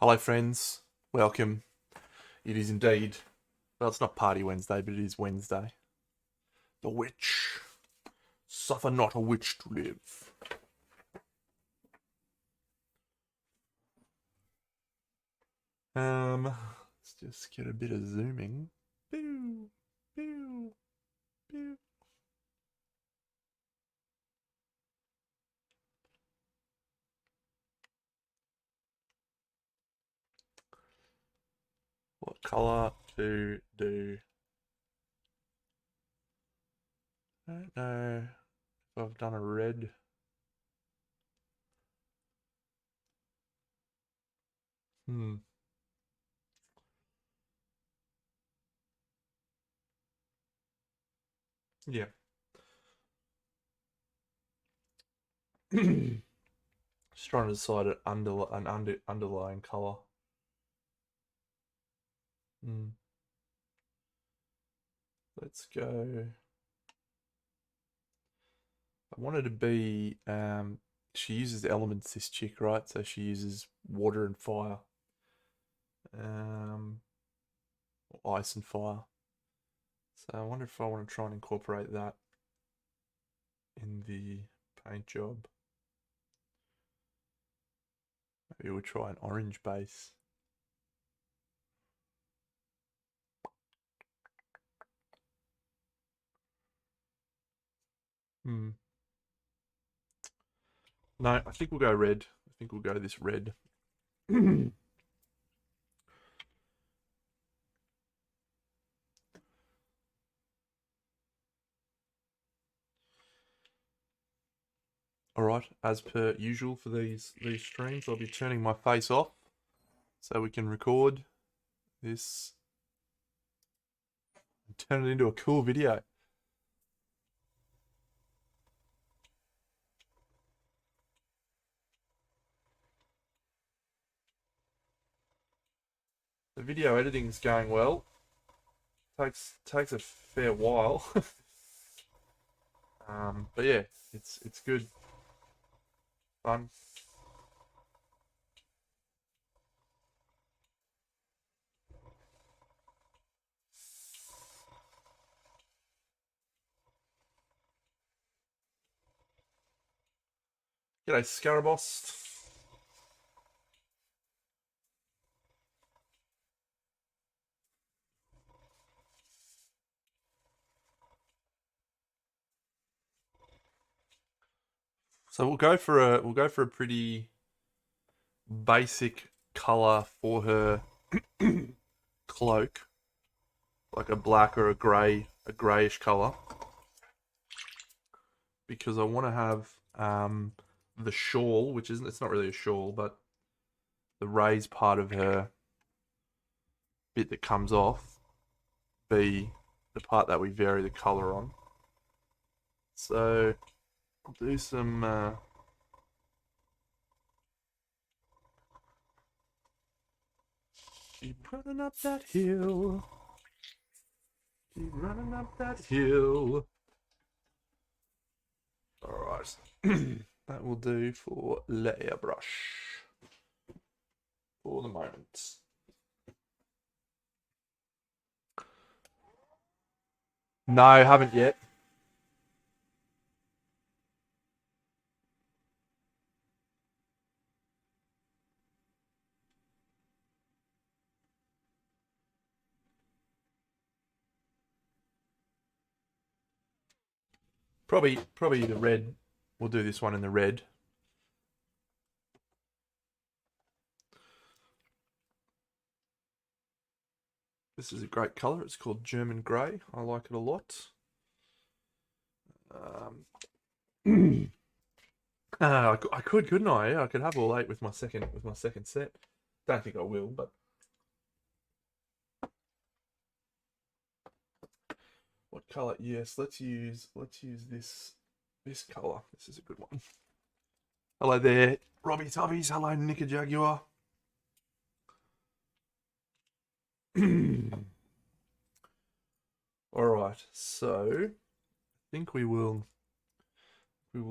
Hello, friends. Welcome. It is indeed, well, it's not Party Wednesday, but it is Wednesday. The witch. Suffer not a witch to live. Let's just get a bit of zooming. Pew, pew, pew. What colour to do? I don't know if I've done a red. Yeah. Just trying to decide an underlying colour. Let's go. I wanted to be. She uses elements, this chick, right? So she uses water and fire, or ice and fire. So I wonder if I want to try and incorporate that in the paint job. Maybe we'll try an orange base. No, I think we'll go red. I think we'll go this red. All right, as per usual for these streams, I'll be turning my face off so we can record this and turn it into a cool video. The video editing is going well. Takes a fair while, but yeah, it's good, fun. G'day, Scarabost. So we'll go for a pretty basic color for her cloak, like a black or a grayish color, because I want to have the shawl, which isn't, it's not really a shawl, but the raised part of her bit that comes off be the part that we vary the color on. So I'll do some keep running up that hill. Keep running up that hill. Alright. That will do for the airbrush for the moment. No, I haven't yet. Probably the red. We'll do this one in the red. This is a great color. It's called German Grey. I like it a lot. I could, couldn't I? Yeah, I could have all 8 with my second set. Don't think I will, but what color? Yes, let's use this color. This is a good one. Hello there, Robbie Tubbies. Hello, Nika Jaguar. All right, so I think we will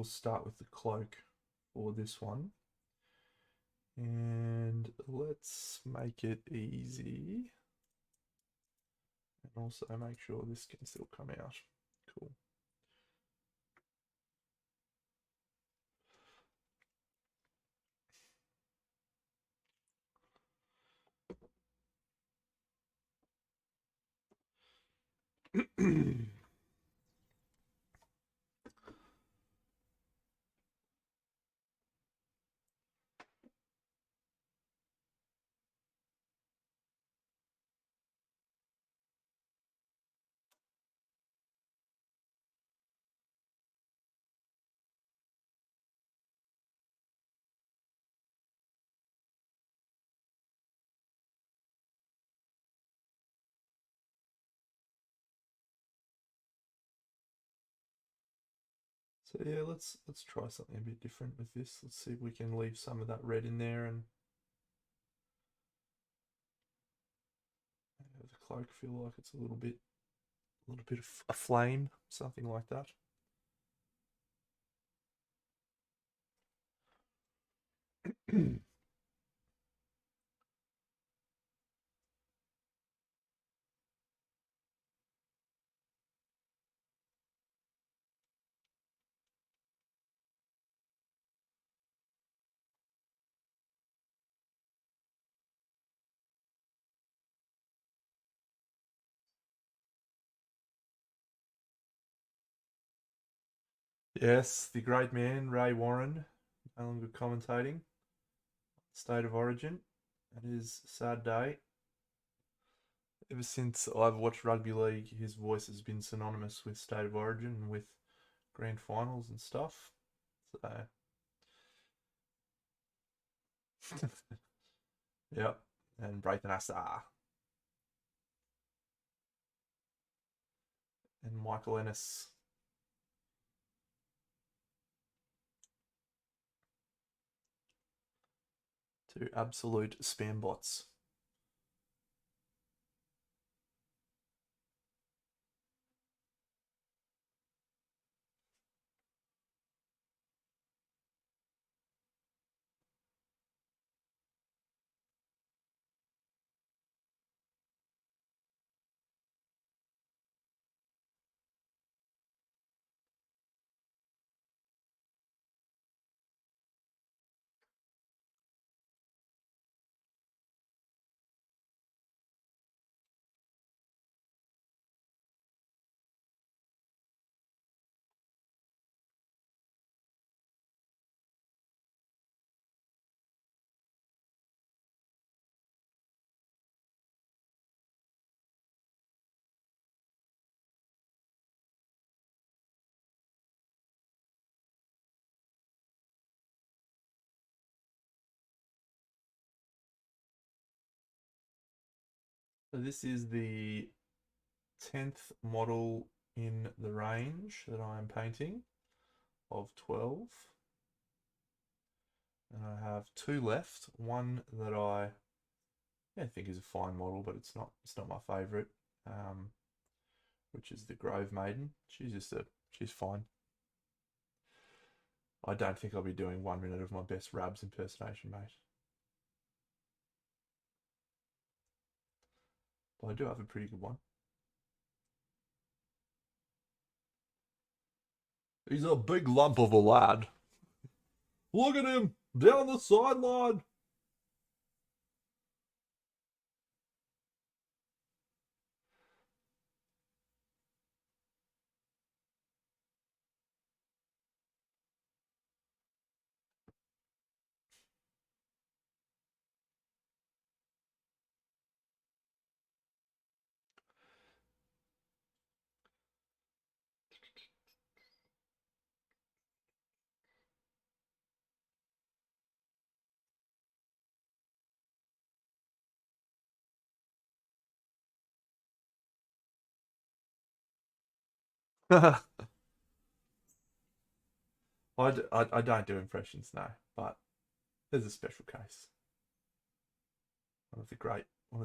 start with the cloak for this one. And let's make it easy. And also make sure this can still come out. Cool. So yeah, let's try something a bit different with this. Let's see if we can leave some of that red in there and have the cloak feel like it's a little bit of a flame, something like that. Yes, the great man Ray Warren, no longer commentating State of Origin. It is a sad day. Ever since I've watched rugby league, his voice has been synonymous with State of Origin and with grand finals and stuff. So, yep. And Braithen Assar and Michael Ennis. Two absolute spam bots. So this is the 10th model in the range that I am painting of 12. And I have two left. One that I think is a fine model, but it's not my favourite. Which is the Grove Maiden. She's fine. I don't think I'll be doing 1 minute of my best Rabs impersonation, mate. But I do have a pretty good one. He's a big lump of a lad. Look at him down the sideline. I don't do impressions, no, but there's a special case. One of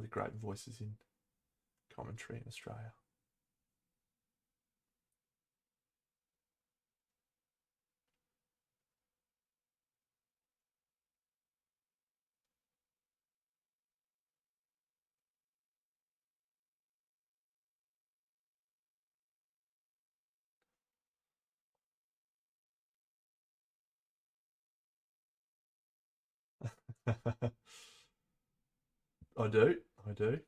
the great voices in commentary in Australia. I do. I do.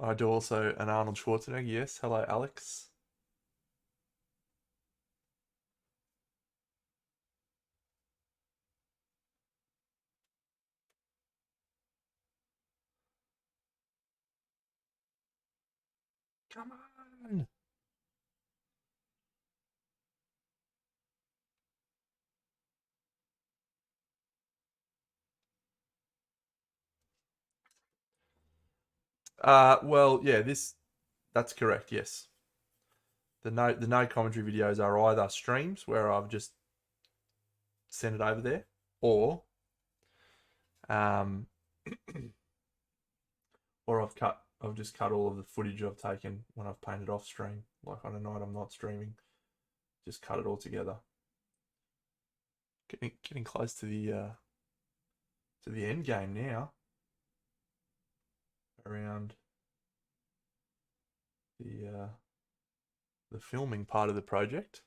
I do also an Arnold Schwarzenegger. Yes. Hello, Alex. Come on. Well, yeah, that's correct. Yes. The no commentary videos are either streams where I've just sent it over there, or um, or I've just cut all of the footage I've taken when I've painted off stream, like on a night I'm not streaming, just cut it all together. Getting close to the end game now. Around the filming part of the project.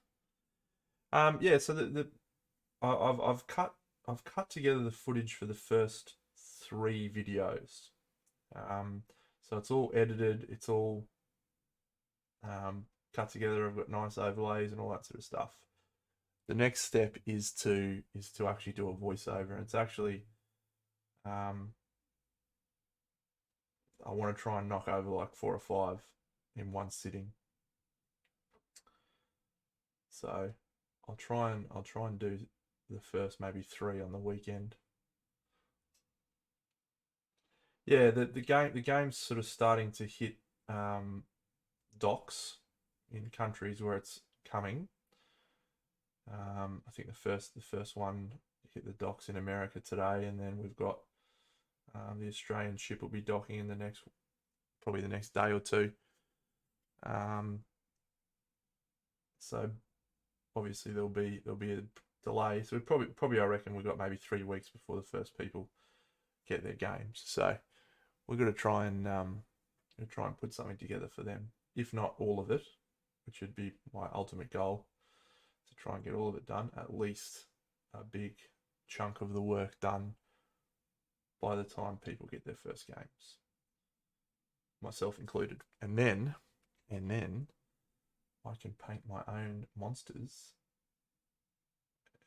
Yeah, so I've cut together the footage for the first three videos. So it's all edited. It's all cut together. I've got nice overlays and all that sort of stuff. The next step is to actually do a voiceover, and it's actually um, I want to try and knock over like 4 or 5 in one sitting. So I'll try and do the first maybe 3 on the weekend. Yeah, the game's sort of starting to hit docks in countries where it's coming. I think the first one hit the docks in America today, and then we've got the Australian ship will be docking in probably the next day or two. Um, so obviously there'll be a delay. So we probably I reckon we've got maybe 3 weeks before the first people get their games. So we're gonna try and put something together for them, if not all of it, which would be my ultimate goal, to try and get all of it done, at least a big chunk of the work done by the time people get their first games, myself included. And then I can paint my own monsters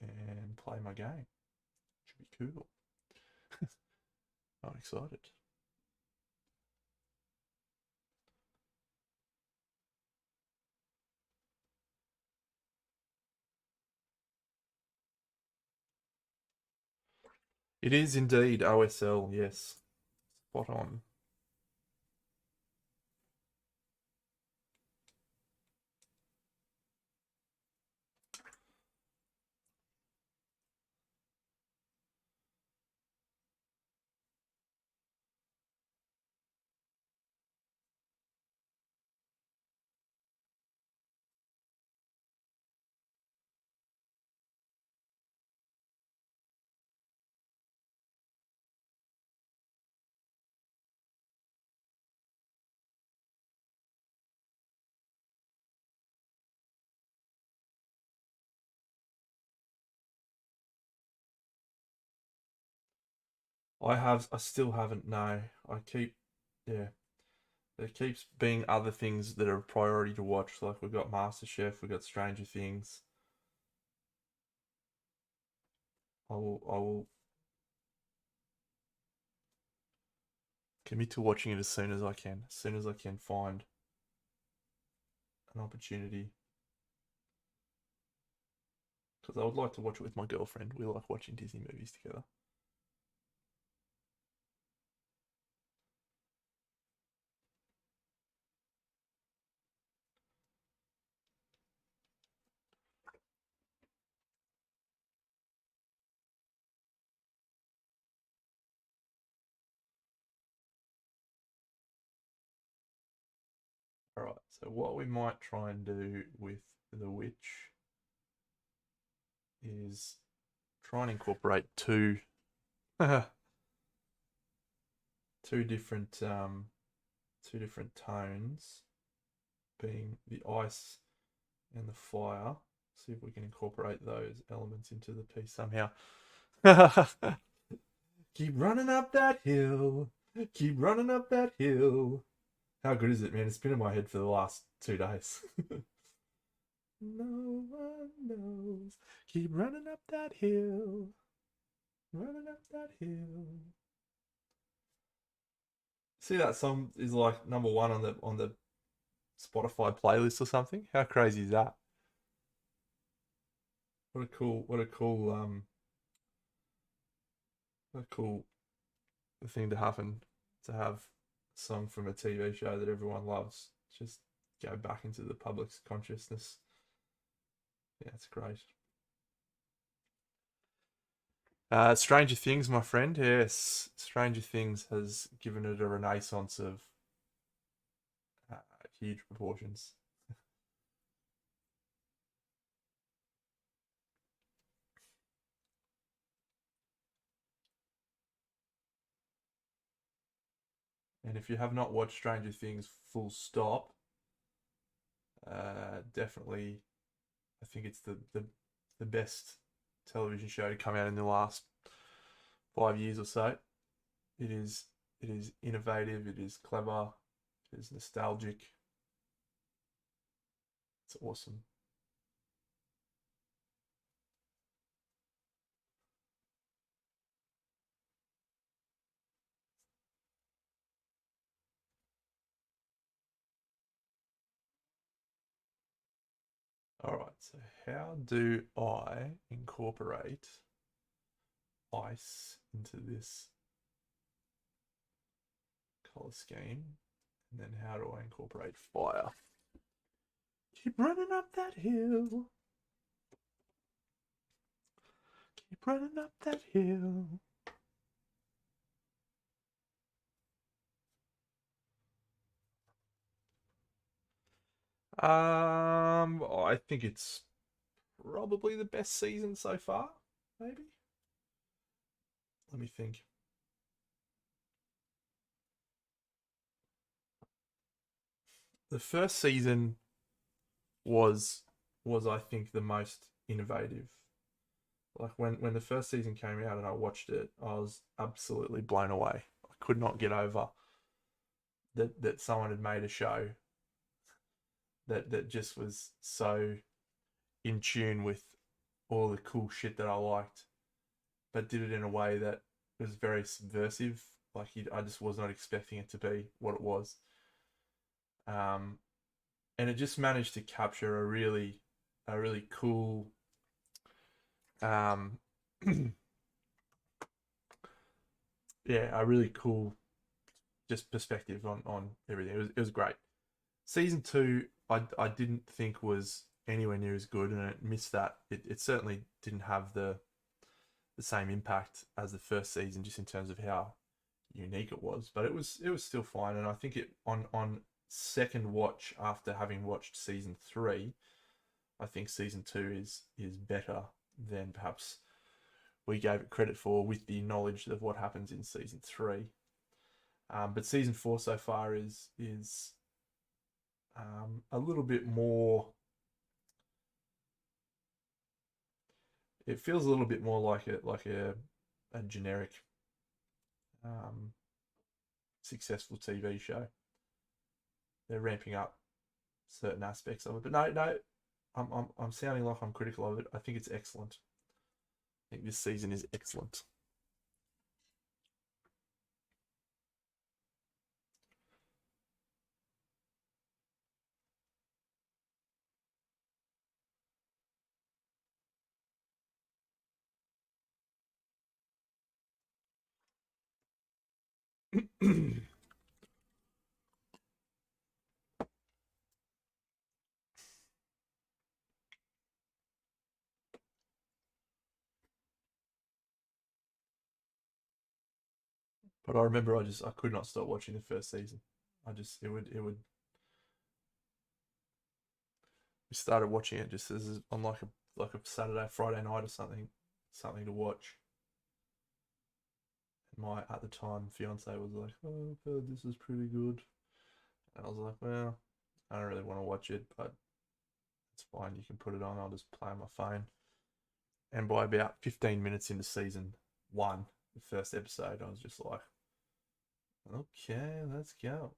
and play my game. Should be cool. I'm excited. It is indeed OSL, yes. Spot on. I still haven't, no. Yeah, there keeps being other things that are a priority to watch. Like we've got MasterChef, we've got Stranger Things. I will commit to watching it as soon as I can. As soon as I can find an opportunity. Because I would like to watch it with my girlfriend. We like watching Disney movies together. Alright, so what we might try and do with the witch is try and incorporate two different two different tones, being the ice and the fire, See if we can incorporate those elements into the piece somehow. Keep running up that hill. Keep running up that hill. How good is it, man? It's been in my head for the last 2 days. No one knows. Keep running up that hill. Running up that hill. See, that song is like #1 on the Spotify playlist or something. How crazy is that? What a cool what a cool thing to happen, to have a song from a TV show that everyone loves just go back into the public's consciousness. Yeah, it's great. Stranger Things, my friend. Yes, Stranger Things has given it a renaissance of uh, huge proportions. And if you have not watched Stranger Things full stop, definitely, I think it's the best television show to come out in the last 5 years or so. It is it is innovative. It is clever. It is nostalgic. It's awesome. All right. So how do I incorporate ice into this color scheme? And then how do I incorporate fire? Keep running up that hill. Keep running up that hill. I think it's probably the best season so far, maybe. Let me think. The first season was I think the most innovative. Like when the first season came out and I watched it, I was absolutely blown away. I could not get over that someone had made a show that just was so in tune with all the cool shit that I liked, but did it in a way that was very subversive. Like I just was not expecting it to be what it was. Um, and it just managed to capture a really cool um yeah, a really cool just perspective on everything. It was great. Season 2 I didn't think was anywhere near as good, and it missed that. It certainly didn't have the same impact as the first season, just in terms of how unique it was, but it was still fine. And I think it on second watch after having watched season 3, I think season 2 is better than perhaps we gave it credit for, with the knowledge of what happens in season 3. But season 4 so far is a little bit more. It feels a little bit more like a generic um, successful TV show. They're ramping up certain aspects of it, but no, I'm sounding like I'm critical of it. I think it's excellent. I think this season is excellent. But I remember I could not stop watching the first season. I just it would we started watching it just as on like a Saturday, Friday night or something to watch. And my at the time fiance was like, "Oh, I've heard this is pretty good," and I was like, "Well, I don't really want to watch it, but It's fine. You can put it on. I'll just play on my phone. And by about 15 minutes into season 1, the first episode, I was just like, okay, let's go.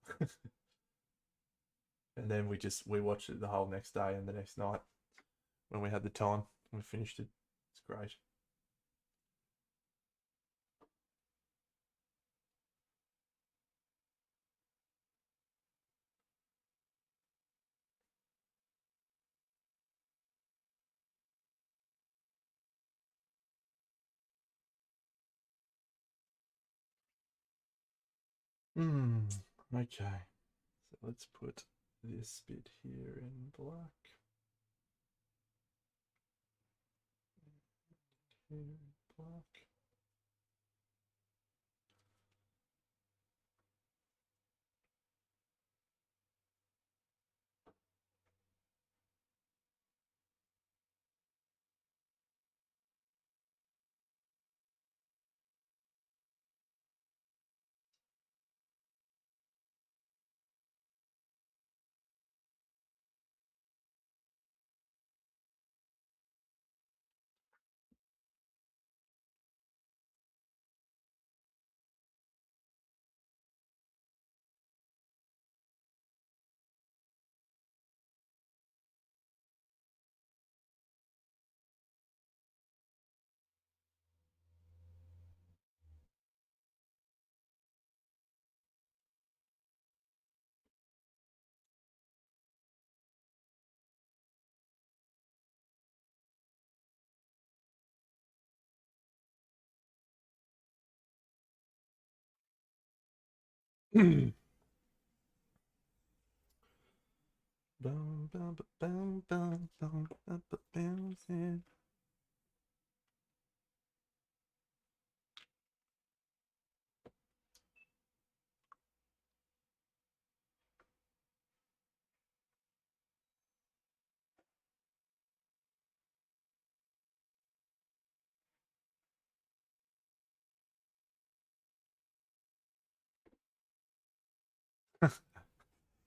And then we watched it the whole next day and the next night when we had the time. We finished it. It's great. Okay. So let's put this bit here in black. Here in black.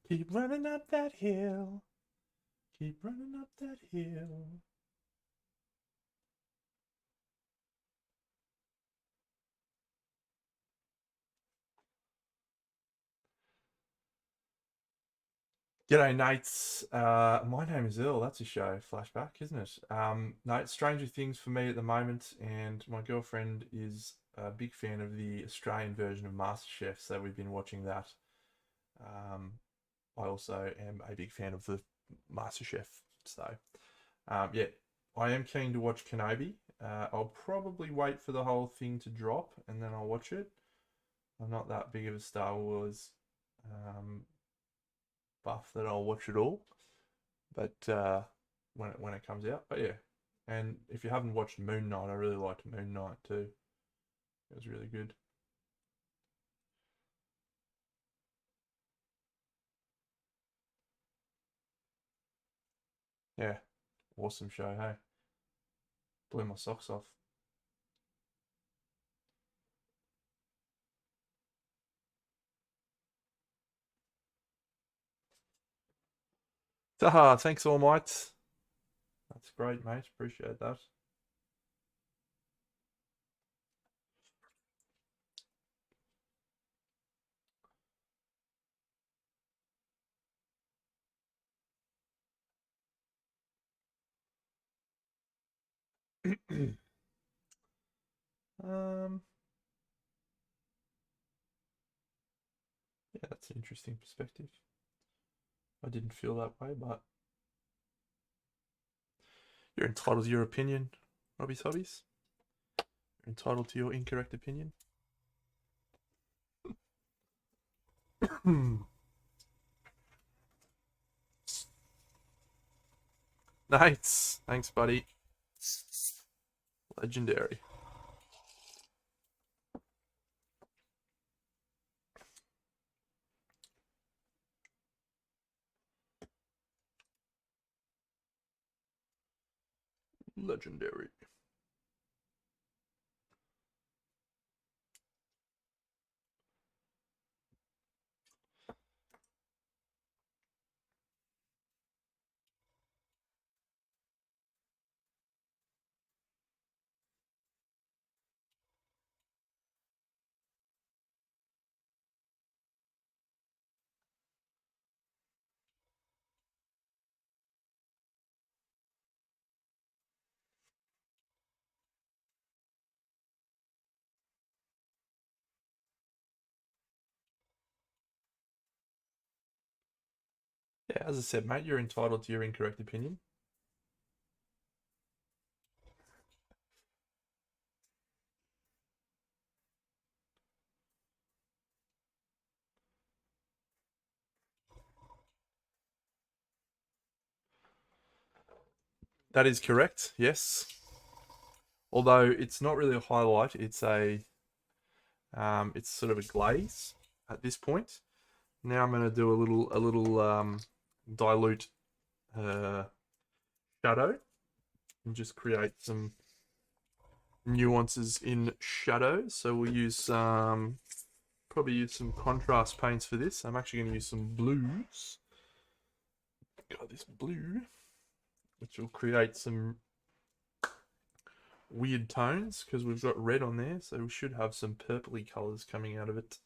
Keep running up that hill. Keep running up that hill. G'day, Nate's. My name is Earl. That's a show flashback, isn't it? Nate, Stranger Things for me at the moment, and my girlfriend is a big fan of the Australian version of MasterChef, so we've been watching that. I also am a big fan of the MasterChef, so yeah, I am keen to watch Kenobi. I'll probably wait for the whole thing to drop and then I'll watch it. I'm not that big of a Star Wars buff that I'll watch it all, but when it comes out. But yeah, and if you haven't watched Moon Knight, I really liked Moon Knight too. It was really good. Yeah, awesome show. Hey, blew my socks off. Taha, thanks all mites. That's great, mate. Appreciate that. um, yeah, that's an interesting perspective. I didn't feel that way, but you're entitled to your opinion, Robbie's Hobbies. You're entitled to your incorrect opinion. Nice. Thanks, buddy. Legendary. Legendary. Yeah, as I said, mate, you're entitled to your incorrect opinion. That is correct, yes. Although it's not really a highlight, it's sort of a glaze at this point. Now I'm going to do a little dilute uh, shadow and just create some nuances in shadows. So we'll use probably use some contrast paints for this. I'm actually going to use some blues. Got this blue, which will create some weird tones because we've got red on there, so we should have some purpley colors coming out of it.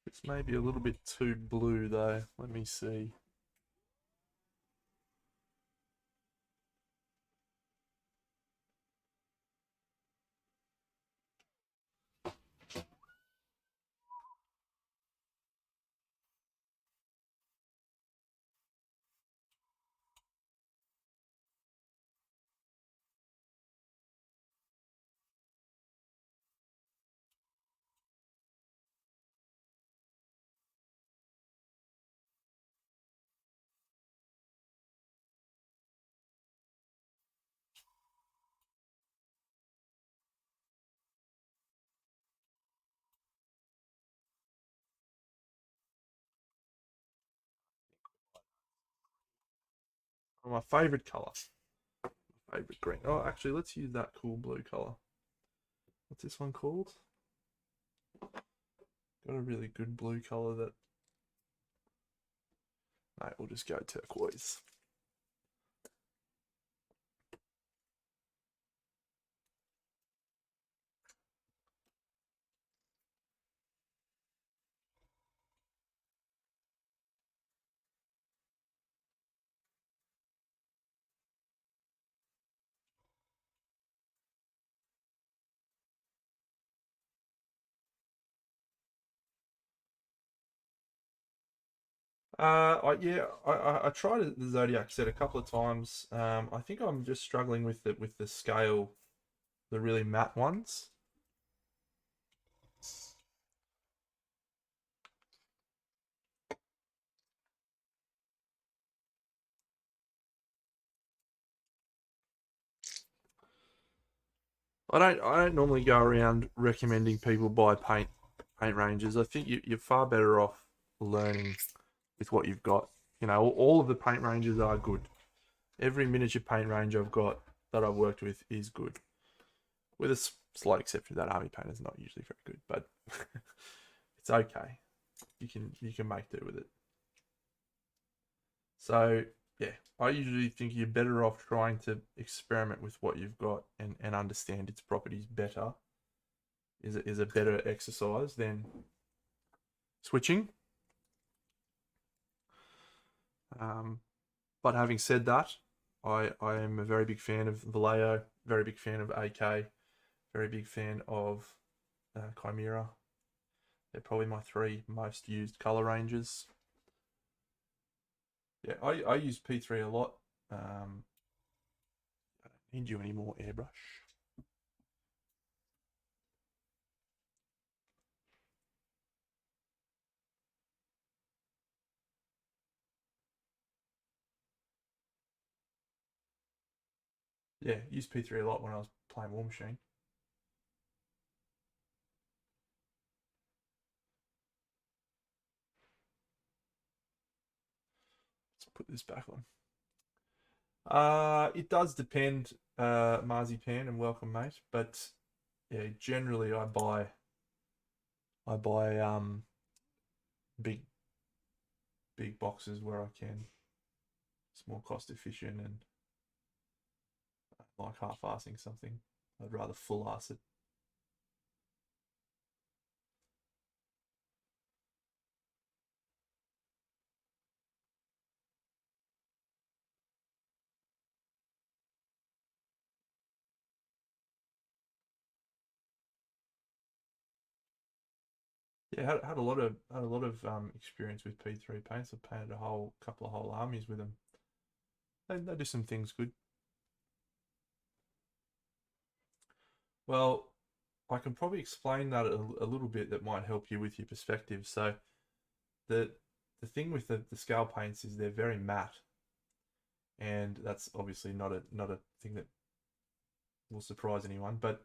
It's maybe a little bit too blue though. Let me see. Oh, my favorite color. Favorite green. Oh, actually, let's use that cool blue color. What's this one called? Got a really good blue color that. No, we'll just go turquoise. I tried the Zodiac set a couple of times. I think I'm just struggling with the scale, the really matte ones. I don't normally go around recommending people buy paint ranges. I think you're far better off learning with what you've got. You know, all of the paint ranges are good. Every miniature paint range I've got that I've worked with is good, with a slight exception that army paint is not usually very good, but it's okay. You can make do with it. So yeah, I usually think you're better off trying to experiment with what you've got and understand its properties better. Is a better exercise than switching. Um, but having said that, I am a very big fan of Vallejo, very big fan of AK, very big fan of Chimera. They're probably my three most used color ranges. Yeah, I use P3 a lot. I don't need you any more airbrush. Yeah, used P3 a lot when I was playing War Machine. Let's put this back on. It does depend, Marzipan and welcome, mate. But yeah, generally I buy big big boxes where I can. It's more cost efficient and like half-assing something. I'd rather full-ass it. Yeah, had a lot of experience with P3 paints. I've painted a whole couple of whole armies with them. They do some things good. Well, I can probably explain that a little bit that might help you with your perspective. So the the thing with the scale paints is they're very matte, and that's obviously not a thing that will surprise anyone. But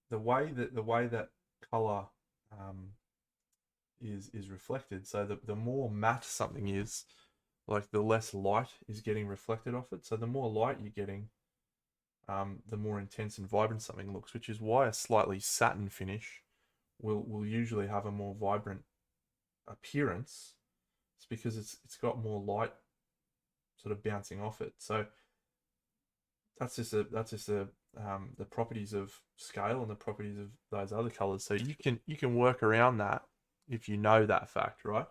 the way that color um, is reflected, so the more matte something is, like the less light is getting reflected off it. So the more light you're getting, the more intense and vibrant something looks, which is why a slightly satin finish will usually have a more vibrant appearance. It's because it's got more light sort of bouncing off it. So that's just the properties of scale and the properties of those other colors. So you can work around that if you know that fact, right?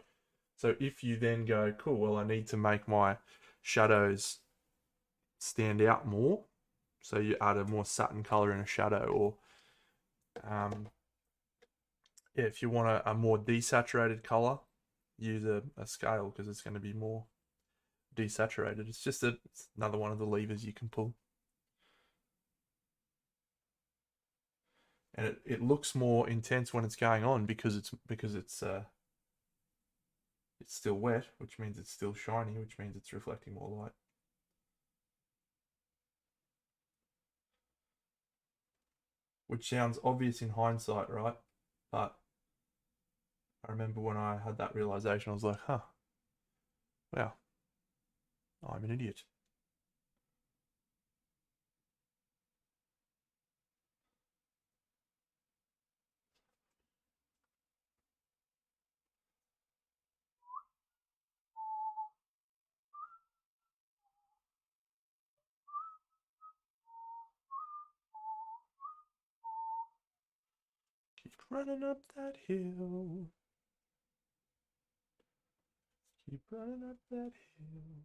So if you then go, cool, well, I need to make my shadows stand out more. So you add a more satin color in a shadow, or yeah, if you want a more desaturated color, use a scale because it's going to be more desaturated. It's another one of the levers you can pull. And it looks more intense when it's going on because it's still wet, which means it's still shiny, which means it's reflecting more light. Which sounds obvious in hindsight, right? But I remember when I had that realization, I was like, huh, wow, I'm an idiot. Keep running up that hill. Keep running up that hill.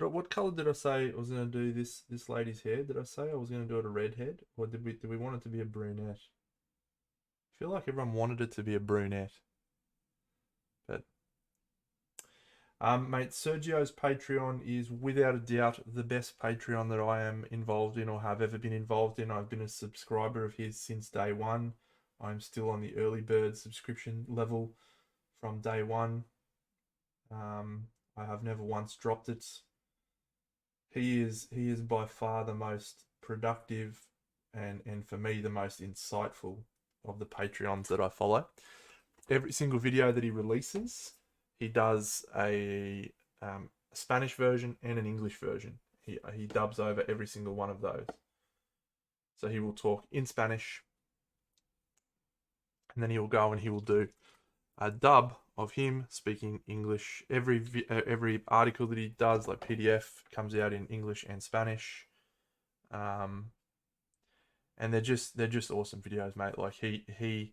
What color did I say I was going to do this lady's hair? Did I say I was going to do it a redhead, or did we want it to be a brunette? I feel like everyone wanted it to be a brunette, but mate, Sergio's Patreon is without a doubt the best Patreon that I am involved in or have ever been involved in. I've been a subscriber of his since day one. I'm still on the early bird subscription level from day one. I have never once dropped it. He is by far the most productive and for me the most insightful of the Patreons that I follow. Every single video that he releases, he does a Spanish version and an English version. He dubs over every single one of those. So he will talk in Spanish, and then he will go and he will do a dub of him speaking English. Every article that he does, like PDF, comes out in English and Spanish. Um, and they're just awesome videos, mate. Like he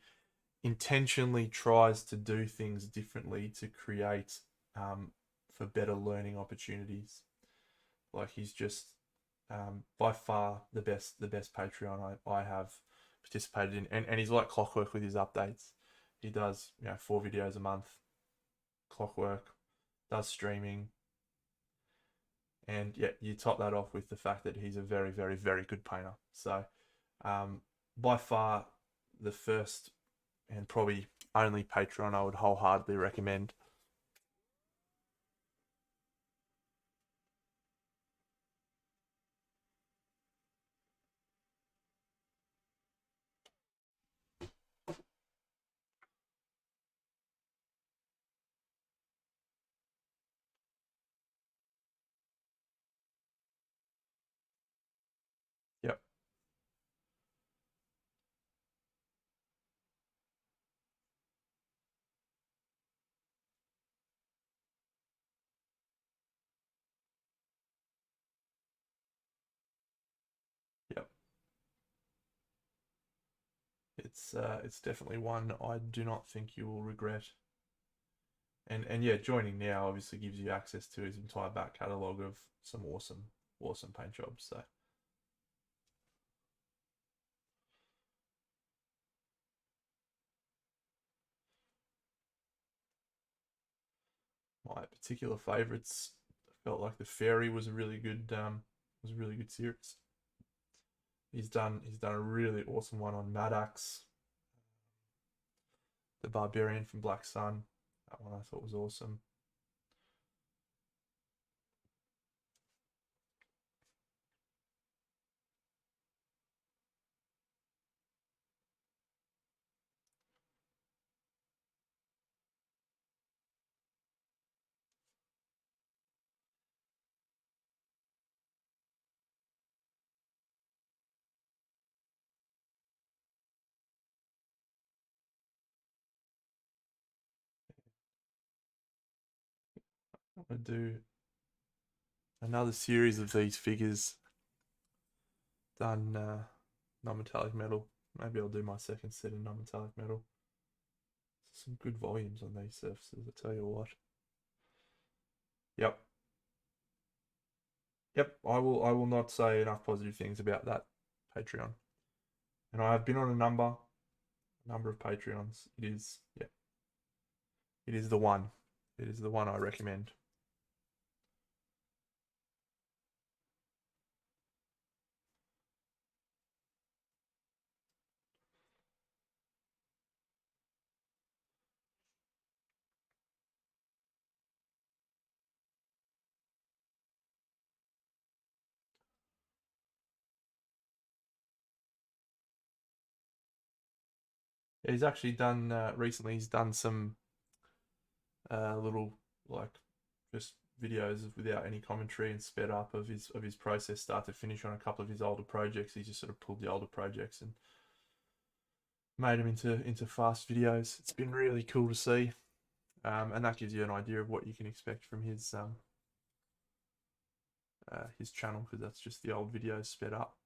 intentionally tries to do things differently to create for better learning opportunities. Like he's just by far the best Patreon I have participated in, and he's like clockwork with his updates. He does 4 videos a month, clockwork, does streaming, and yeah, you top that off with the fact that he's a very good painter. So by far the first and probably only Patreon I would wholeheartedly recommend. Yep. It's definitely one I do not think you will regret. And yeah, joining now obviously gives you access to his entire back catalogue of some awesome paint jobs. So my particular favourites, I felt like the fairy was a really good series. He's done a really awesome one on Maddox, the barbarian from Black Sun. That one I thought was awesome. I'm gonna do another series of these figures done non-metallic metal. Maybe I'll do my second set in non-metallic metal. Some good volumes on these surfaces, I tell you what. Yep. Yep, I will not say enough positive things about that Patreon. And I have been on a number of Patreons. It is, yeah, it is the one. It is the one I recommend. Yeah, he's actually done recently. He's done some little like just videos without any commentary and sped up of his process start to finish on a couple of his older projects. He just sort of pulled the older projects and made them into fast videos. It's been really cool to see, and that gives you an idea of what you can expect from his channel, because that's just the old videos sped up.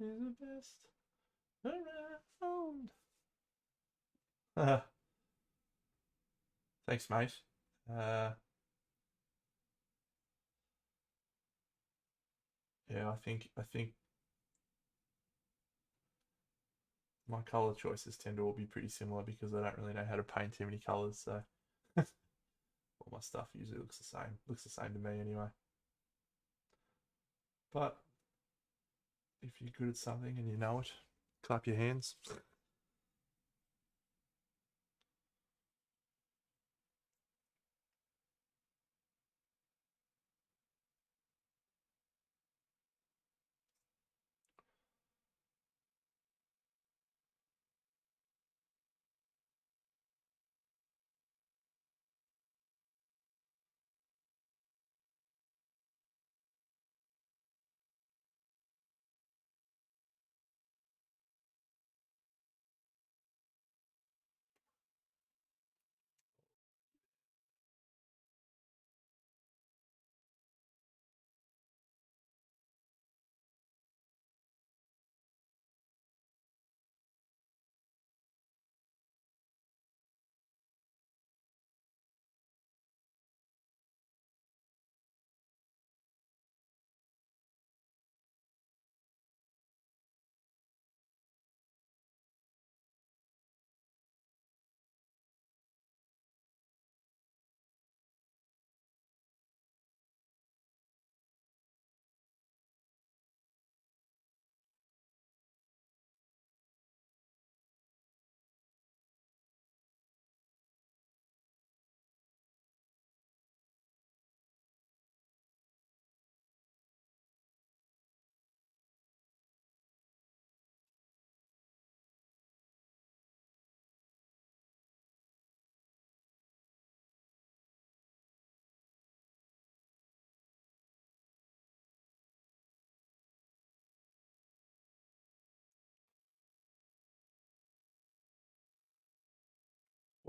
He's the best around. Thanks, mate. Yeah, I think my color choices tend to all be pretty similar because I don't really know how to paint too many colors. So all my stuff usually looks the same. Looks the same to me anyway. But if you're good at something and you know it, clap your hands.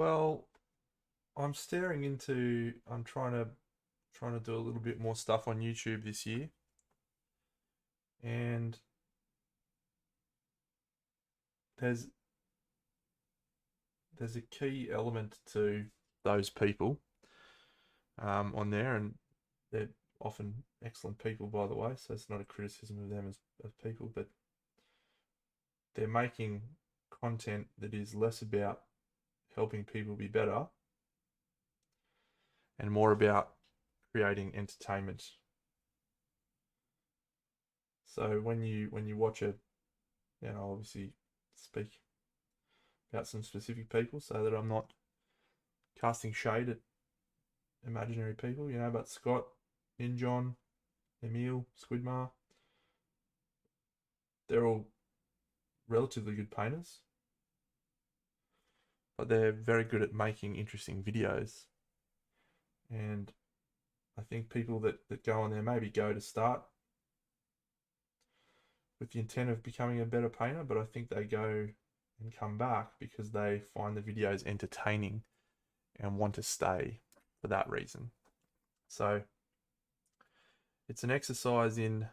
Well, I'm staring into. I'm trying to do a little bit more stuff on YouTube this year, and there's there's a key element to those people on there, and they're often excellent people, by the way. So it's not a criticism of them as people, but they're making content that is less about helping people be better and more about creating entertainment. So when you watch it, I'll obviously speak about some specific people so that I'm not casting shade at imaginary people, but Scott, Ninjon, Emil, Squidmar, they're all relatively good painters, but they're very good at making interesting videos. And I think people that go on there maybe go to start with the intent of becoming a better painter, but I think they go and come back because they find the videos entertaining and want to stay for that reason. So it's an exercise in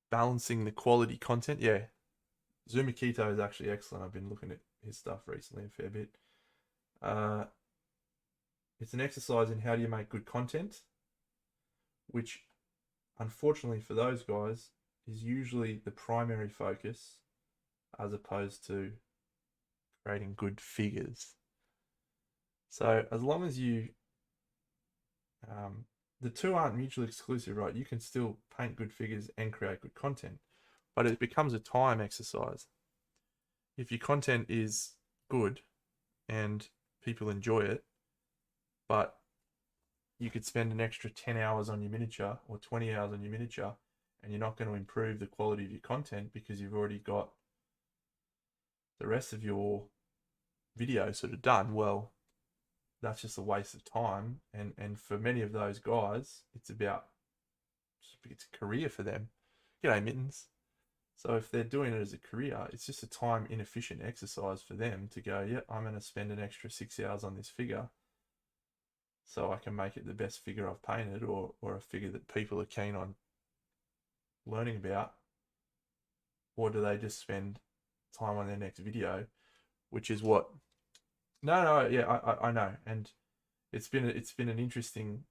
balancing the quality content. Yeah, Zumakito is actually excellent. I've been looking at his stuff recently a fair bit. It's an exercise in how do you make good content, which unfortunately for those guys is usually the primary focus as opposed to creating good figures. So as long as the two aren't mutually exclusive, right? You can still paint good figures and create good content, but it becomes a time exercise. If your content is good and people enjoy it, but you could spend an extra 10 hours on your miniature or 20 hours on your miniature and you're not going to improve the quality of your content because you've already got the rest of your video sort of done, well, that's just a waste of time. And for many of those guys, it's a career for them. G'day, Mittens. So if they're doing it as a career, it's just a time inefficient exercise for them to go, yeah, I'm going to spend an extra 6 hours on this figure so I can make it the best figure I've painted or a figure that people are keen on learning about. Or do they just spend time on their next video, which is what... No, yeah, I know. And it's been an interesting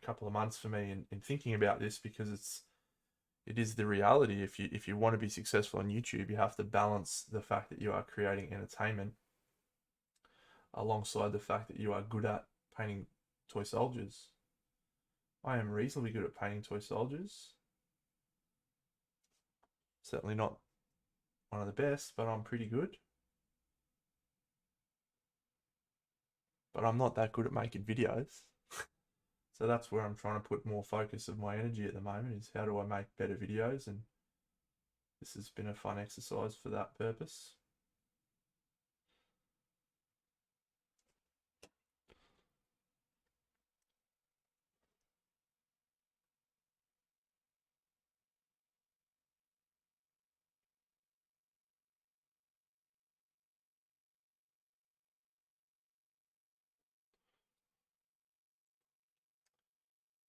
couple of months for me in thinking about this because it is the reality. If you want to be successful on YouTube, you have to balance the fact that you are creating entertainment alongside the fact that you are good at painting toy soldiers. I am reasonably good at painting toy soldiers. Certainly not one of the best, but I'm pretty good. But I'm not that good at making videos. So that's where I'm trying to put more focus of my energy at the moment, is how do I make better videos, and this has been a fun exercise for that purpose.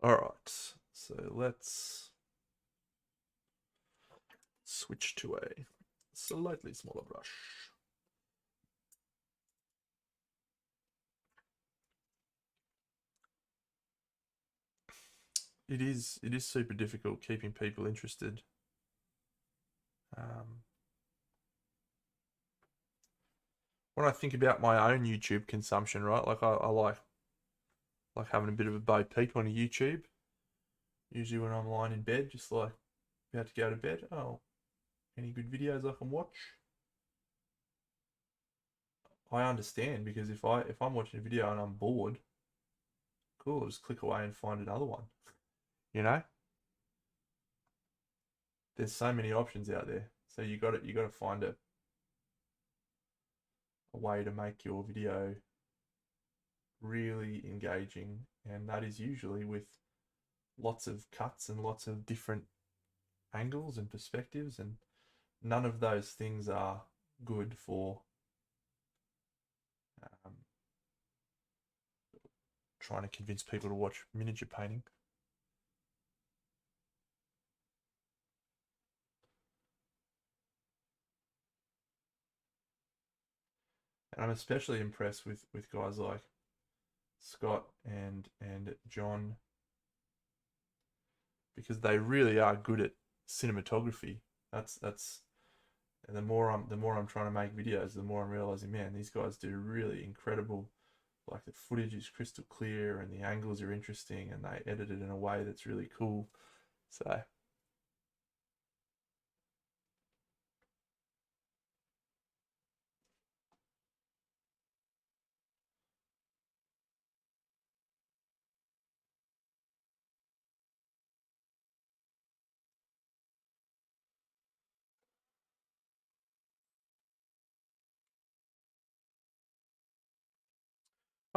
Alright, so let's switch to a slightly smaller brush. It is super difficult keeping people interested. When I think about my own YouTube consumption, right? Like I like having a bit of a bo peep on a YouTube. Usually when I'm lying in bed, just like about to go to bed. Oh, any good videos I can watch? I understand because if I'm watching a video and I'm bored, cool, I'll just click away and find another one. You know? There's so many options out there. So you got to find a way to make your video really engaging, and that is usually with lots of cuts and lots of different angles and perspectives, and none of those things are good for trying to convince people to watch miniature painting. And I'm especially impressed with guys like Scott and John, because they really are good at cinematography. That's and the more I'm trying to make videos, the more I'm realizing, man, these guys do really incredible. Like the footage is crystal clear and the angles are interesting, and they edit it in a way that's really cool. So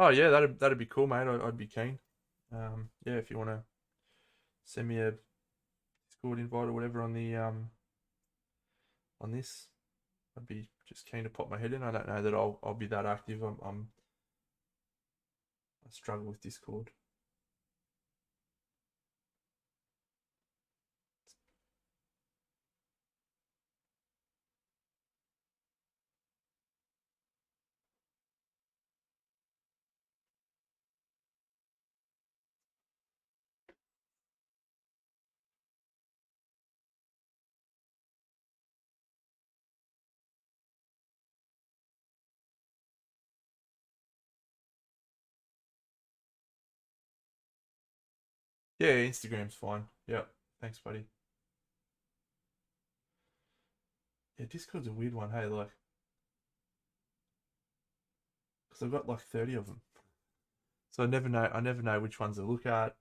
oh yeah, that'd be cool, mate. I'd be keen. Yeah, if you want to send me a Discord invite or whatever on this, I'd be just keen to pop my head in. I don't know that I'll be that active. I struggle with Discord. Yeah, Instagram's fine. Yeah, thanks, buddy. Yeah, Discord's a weird one. Hey, like, because I've got like 30 of them, so I never know. I never know which ones to look at,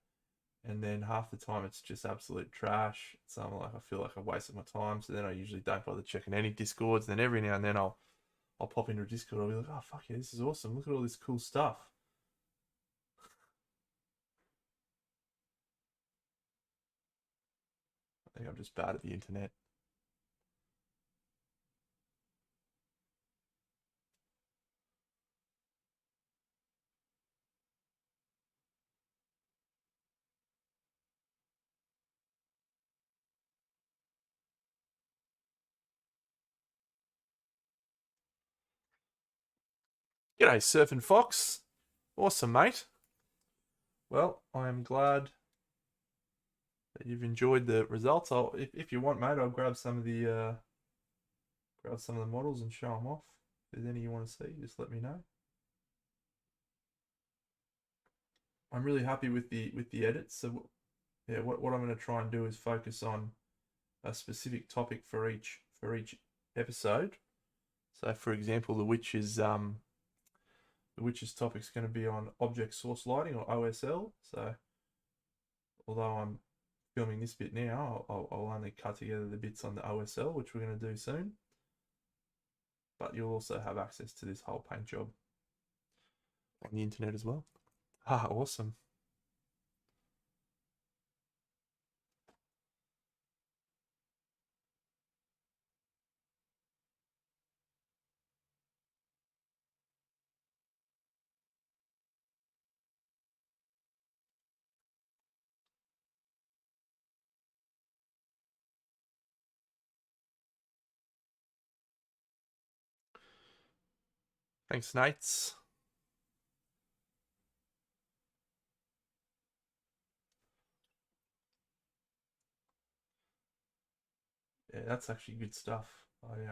and then half the time it's just absolute trash. So I'm like, I feel like I've wasted my time. So then I usually don't bother checking any Discords. Then every now and then I'll pop into a Discord. I'll be like, oh fuck yeah, this is awesome. Look at all this cool stuff. I think I'm just bad at the internet. G'day, Surfing Fox. Awesome, mate. Well, I am glad that you've enjoyed the results. If you want, mate, I'll grab some of the models and show them off. If there's any you want to see, just let me know. I'm really happy with the edits. So yeah, what I'm going to try and do is focus on a specific topic for each episode. So, for example, the witch's topic is going to be on object source lighting, or OSL. So, although I'm filming this bit now, I'll only cut together the bits on the OSL, which we're going to do soon. But you'll also have access to this whole paint job on the internet as well. Ah, awesome. Thanks, Nates. Yeah, that's actually good stuff. Be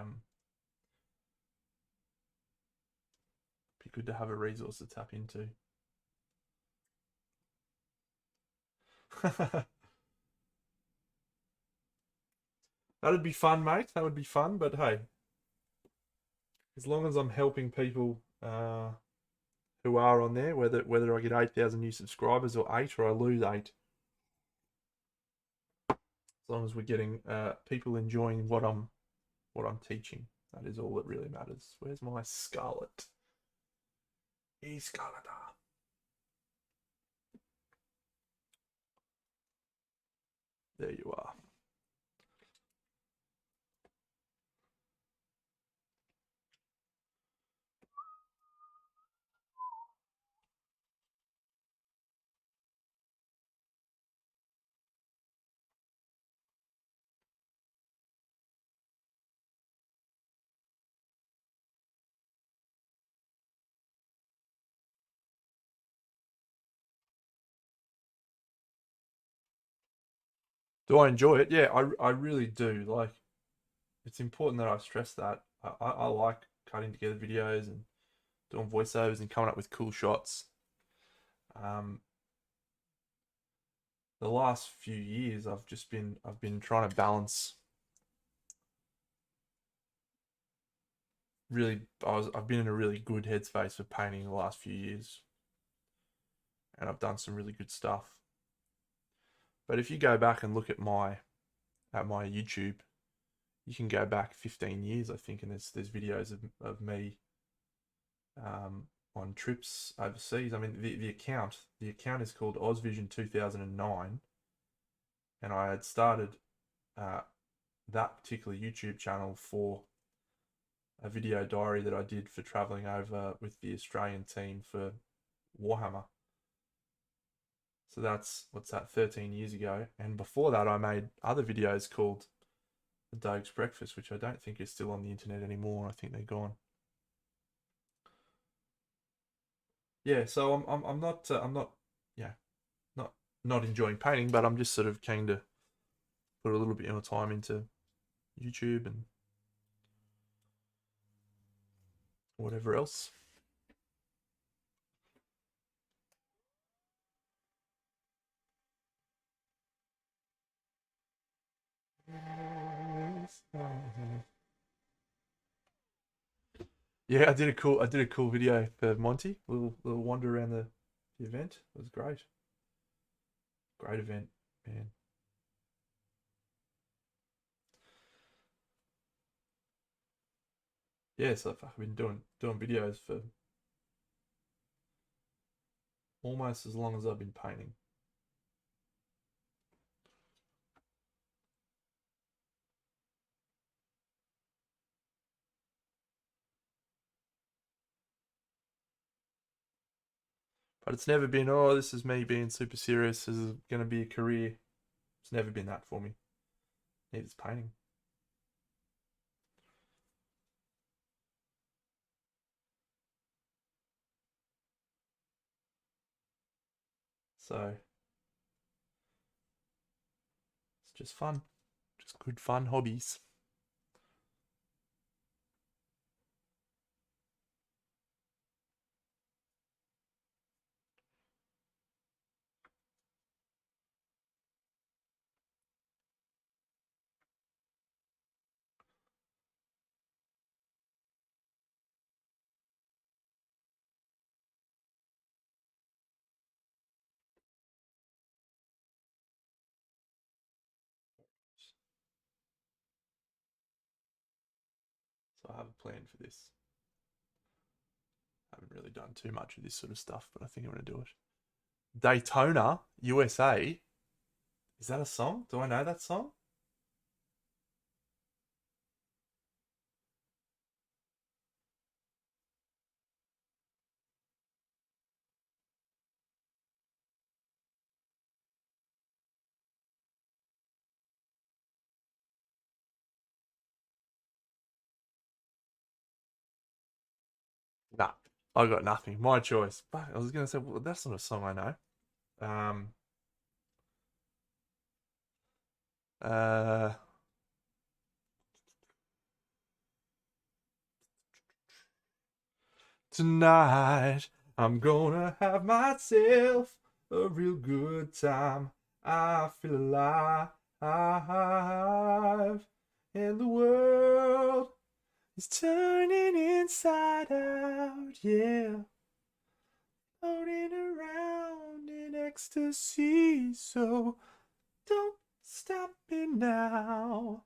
good to have a resource to tap into. That'd be fun, mate. That would be fun. But hey, as long as I'm helping people who are on there, whether I get 8,000 new subscribers or eight, or I lose eight, as long as we're getting people enjoying what I'm teaching, that is all that really matters. Where's my Scarlet? Scarlet. There you are. Do I enjoy it? Yeah, I really do. Like, it's important that I stress that. I like cutting together videos and doing voiceovers and coming up with cool shots. Um, the last few years, I've been trying to balance. Really, I've been in a really good headspace for painting the last few years, and I've done some really good stuff. But if you go back and look at my YouTube, you can go back 15 years, I think, and there's videos of me on trips overseas. I mean, the account is called Ozvision 2009, and I had started uh, that particular YouTube channel for a video diary that I did for traveling over with the Australian team for Warhammer. So that's, what's that, 13 years ago. And before that, I made other videos called The Doge's Breakfast, which I don't think is still on the internet anymore. I think they're gone. Yeah, so I'm not, yeah, not not enjoying painting, but I'm just sort of keen to put a little bit more time into YouTube and whatever else. Yeah, I did a cool video for Monty. Little wander around the event. It was great. Great event, man. Yeah, so I've been doing videos for almost as long as I've been painting. But it's never been, oh, this is me being super serious. This is going to be a career. It's never been that for me. Neither's painting. So it's just fun. Just good fun hobbies. So I have a plan for this. I haven't really done too much of this sort of stuff, but I think I'm going to do it. Daytona, USA. Is that a song? Do I know that song? Nah, I got nothing. My choice. But I was going to say, well, that's not a song I know. Um, uh, Tonight, I'm gonna have myself a real good time. I feel alive, and the world is turning inside out. Yeah, floating around in ecstasy. So don't stop me now.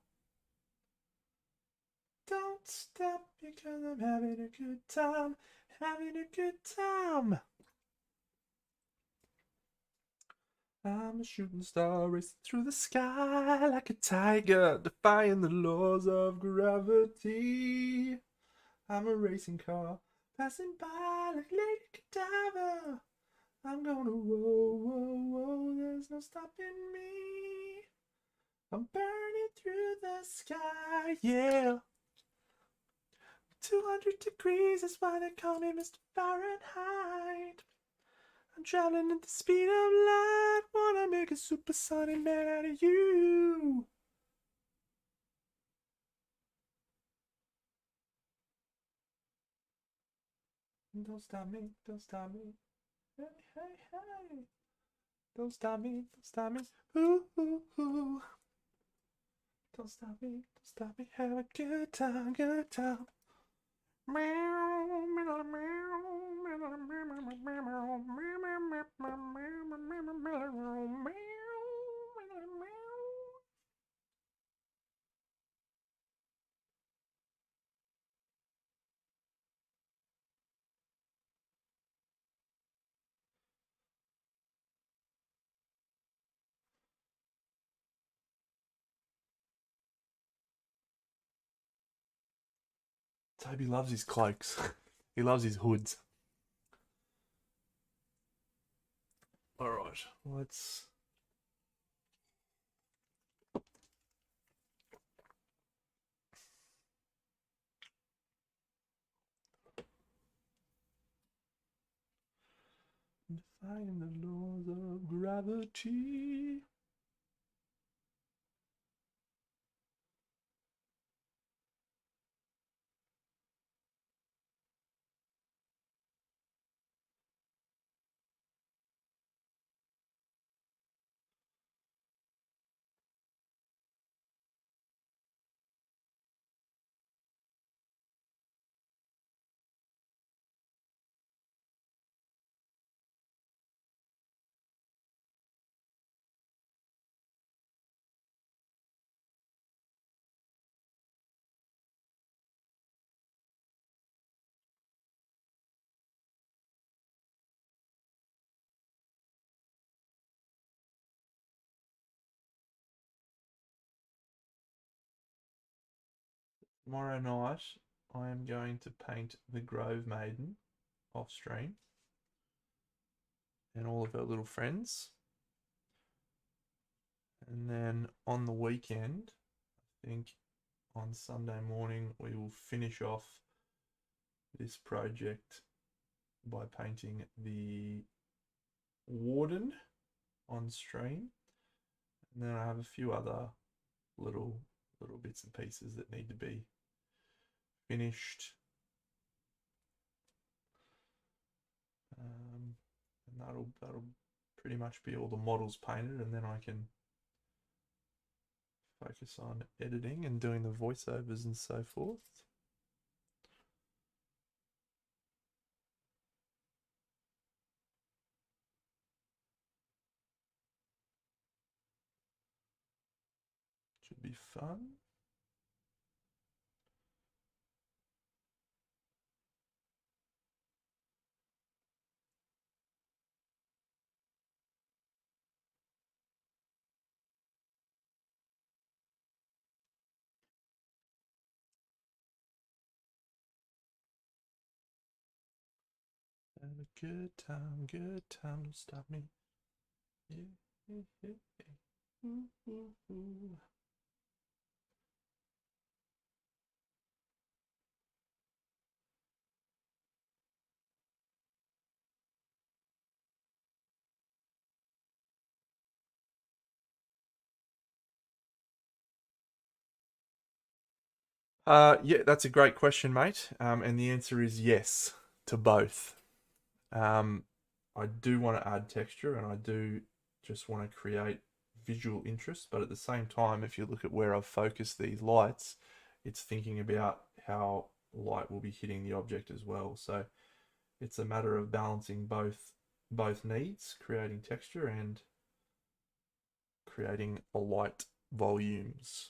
Don't stop because I'm having a good time, having a good time. I'm a shooting star racing through the sky like a tiger, defying the laws of gravity. I'm a racing car passing by like Lady Godiva. I'm gonna whoa, whoa, whoa, there's no stopping me. I'm burning through the sky, yeah. 200 degrees, that's why they call me Mr. Fahrenheit. I'm traveling at the speed of light, wanna make a supersonic man out of you. Don't stop me, don't stop me. Hey, hey, hey. Don't stop me, don't stop me. Ooh, ooh, ooh. Don't stop me, don't stop me. Have a good time, good time. Toby loves his cloaks. He loves his hoods. Alright, let's... Defying the laws of gravity. Tomorrow night, I am going to paint the Grove Maiden off stream and all of her little friends. And then on the weekend, I think on Sunday morning, we will finish off this project by painting the Warden on stream. And then I have a few other little bits and pieces that need to be finished. And that'll pretty much be all the models painted, and then I can focus on editing and doing the voiceovers and so forth. Should be fun. Have a good time, don't stop me. Yeah, yeah, yeah, yeah. Ooh, ooh, ooh. Yeah, that's a great question, mate. And the answer is yes to both. I do want to add texture and I do just want to create visual interest, but at the same time, if you look at where I've focused these lights, it's thinking about how light will be hitting the object as well. So it's a matter of balancing both needs, creating texture and creating a light volumes.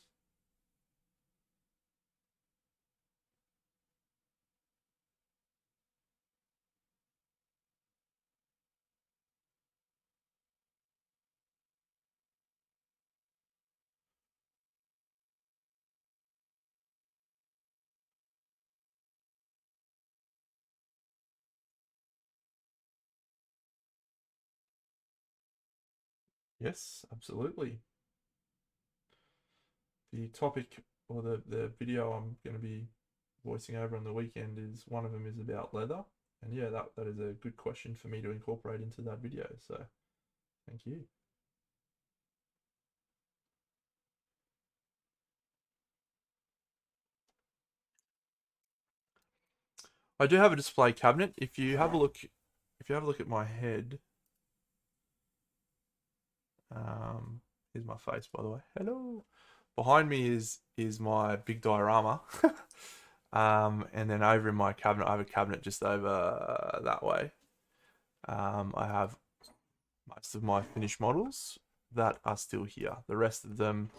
Yes, absolutely. The topic or the video I'm going to be voicing over on the weekend is one of them is about leather. And yeah, that is a good question for me to incorporate into that video. So thank you. I do have a display cabinet. If you have a look at my head, here's my face, by the way. Hello. Behind me is my big diorama. And then over in my cabinet, I have a cabinet just over that way. I have most of my finished models that are still here. The rest of them,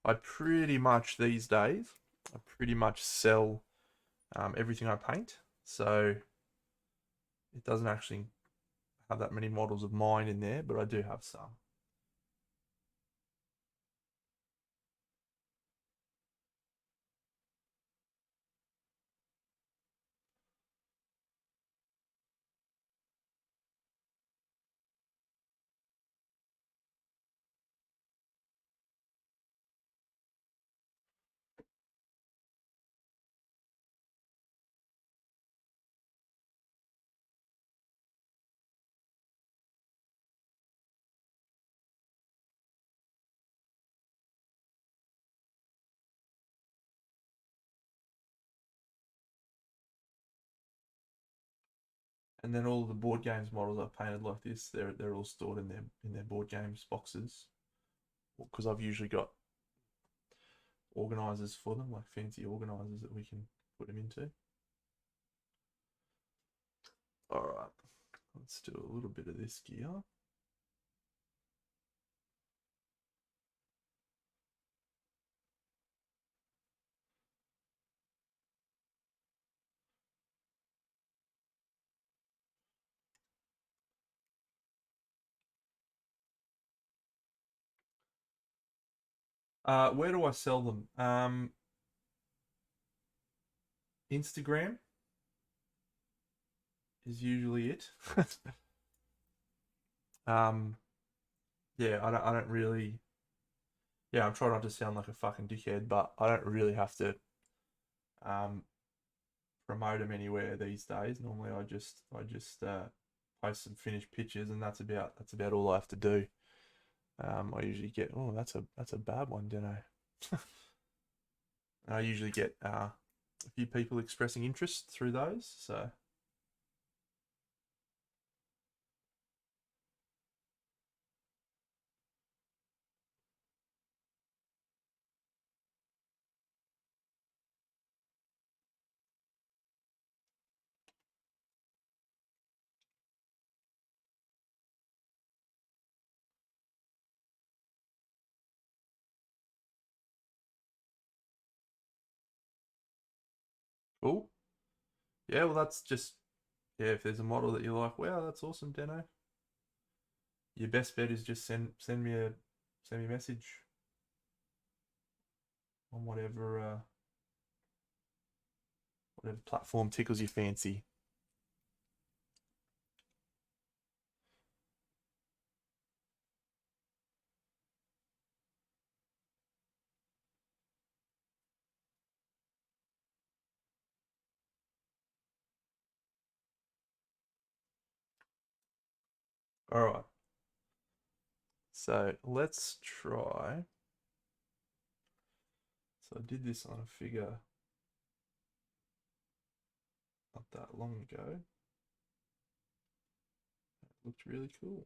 I pretty much these days, I pretty much sell everything I paint. So it doesn't actually have that many models of mine in there, but I do have some. And then all the board games models I've painted like this, they're all stored in their board games boxes, because I've usually got organizers for them, like fancy organizers that we can put them into. All right, let's do a little bit of this gear. Where do I sell them? Instagram is usually it. um, yeah, I don't really. Yeah, I'm trying not to sound like a fucking dickhead, but I don't really have to um promote them anywhere these days. Normally, I just post some finished pictures, and that's about all I have to do. I usually get, oh, that's a bad one, don't I? I usually get a few people expressing interest through those. So, oh, yeah, well, that's just, yeah, if there's a model that you're like, wow, that's awesome, Deno, your best bet is just send me a message on whatever platform tickles your fancy. All right, so let's try. So I did this on a figure not that long ago. It looked really cool.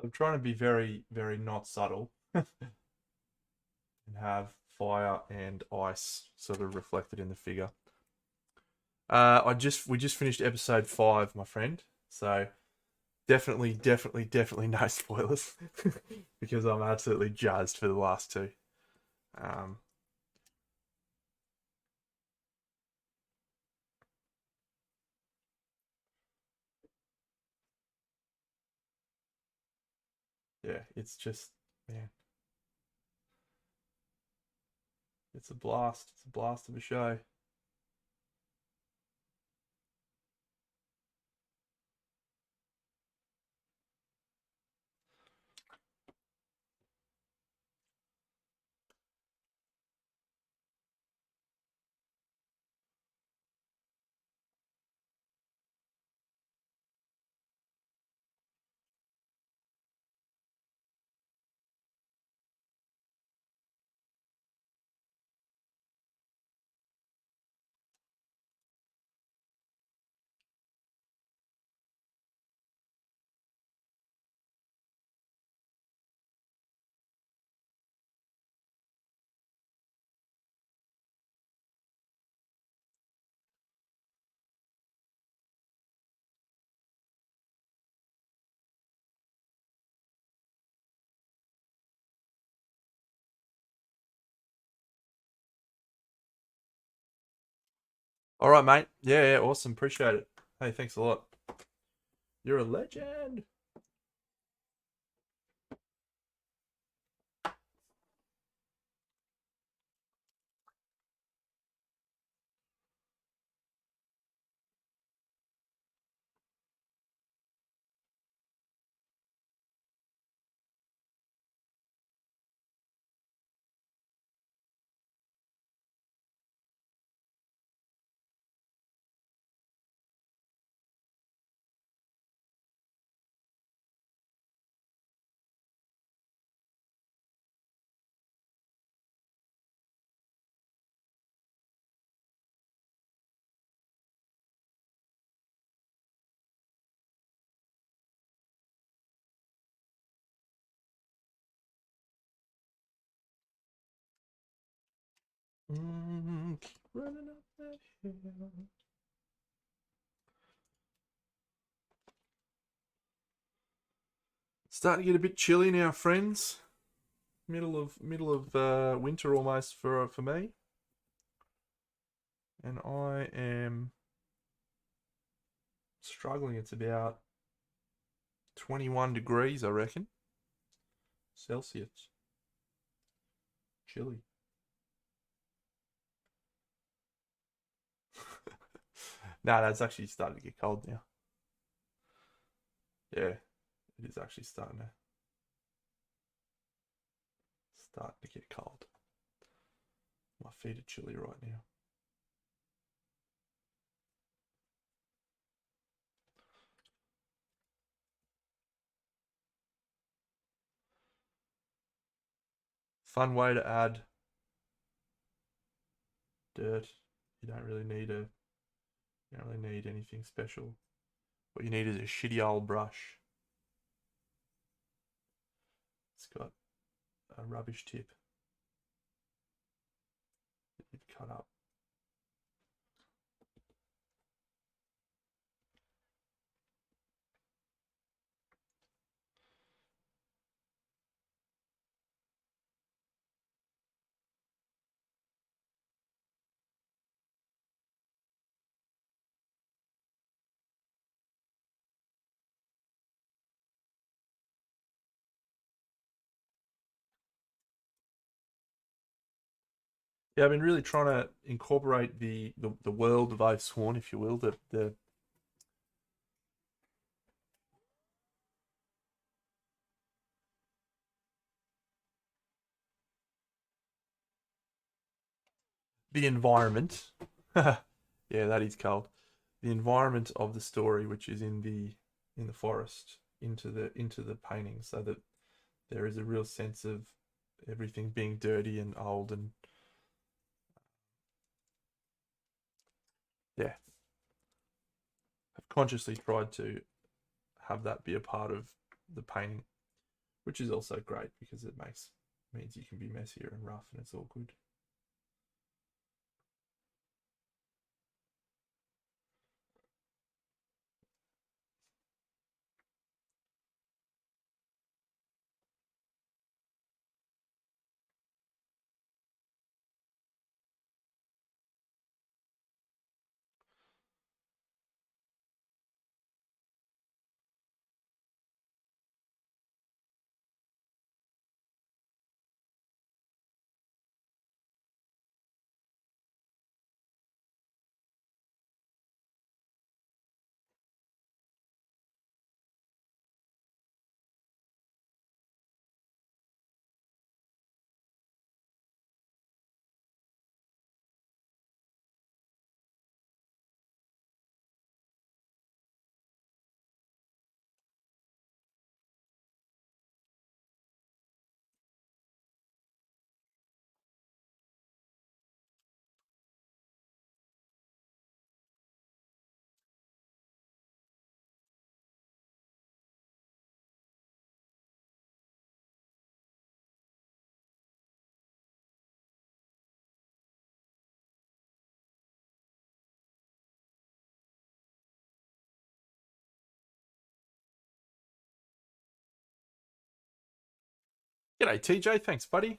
I'm trying to be very, very not subtle and have fire and ice sort of reflected in the figure. We just finished episode 5, my friend. So definitely no spoilers because I'm absolutely jazzed for the last two. Um, yeah, it's just man, it's a blast. It's a blast of a show. All right, mate. Yeah, awesome. Appreciate it. Hey, thanks a lot. You're a legend. Keep running up that hill. Starting to get a bit chilly now, friends. Middle of winter almost for me, and I am struggling. It's about 21 degrees, I reckon, Celsius. Chilly. No, that's actually starting to get cold now. Yeah, it is actually starting to get cold. My feet are chilly right now. Fun way to add dirt. You don't really need a You don't really need anything special. What you need is a shitty old brush. It's got a rubbish tip that you've cut up. Yeah, I've been really trying to incorporate the world of Oathsworn, if you will, the environment. Yeah, that is cold. The environment of the story, which is in the forest, into the painting, so that there is a real sense of everything being dirty and old and yeah. I've consciously tried to have that be a part of the painting. which is also great because it means you can be messier and rough and it's all good. G'day, TJ. Thanks, buddy.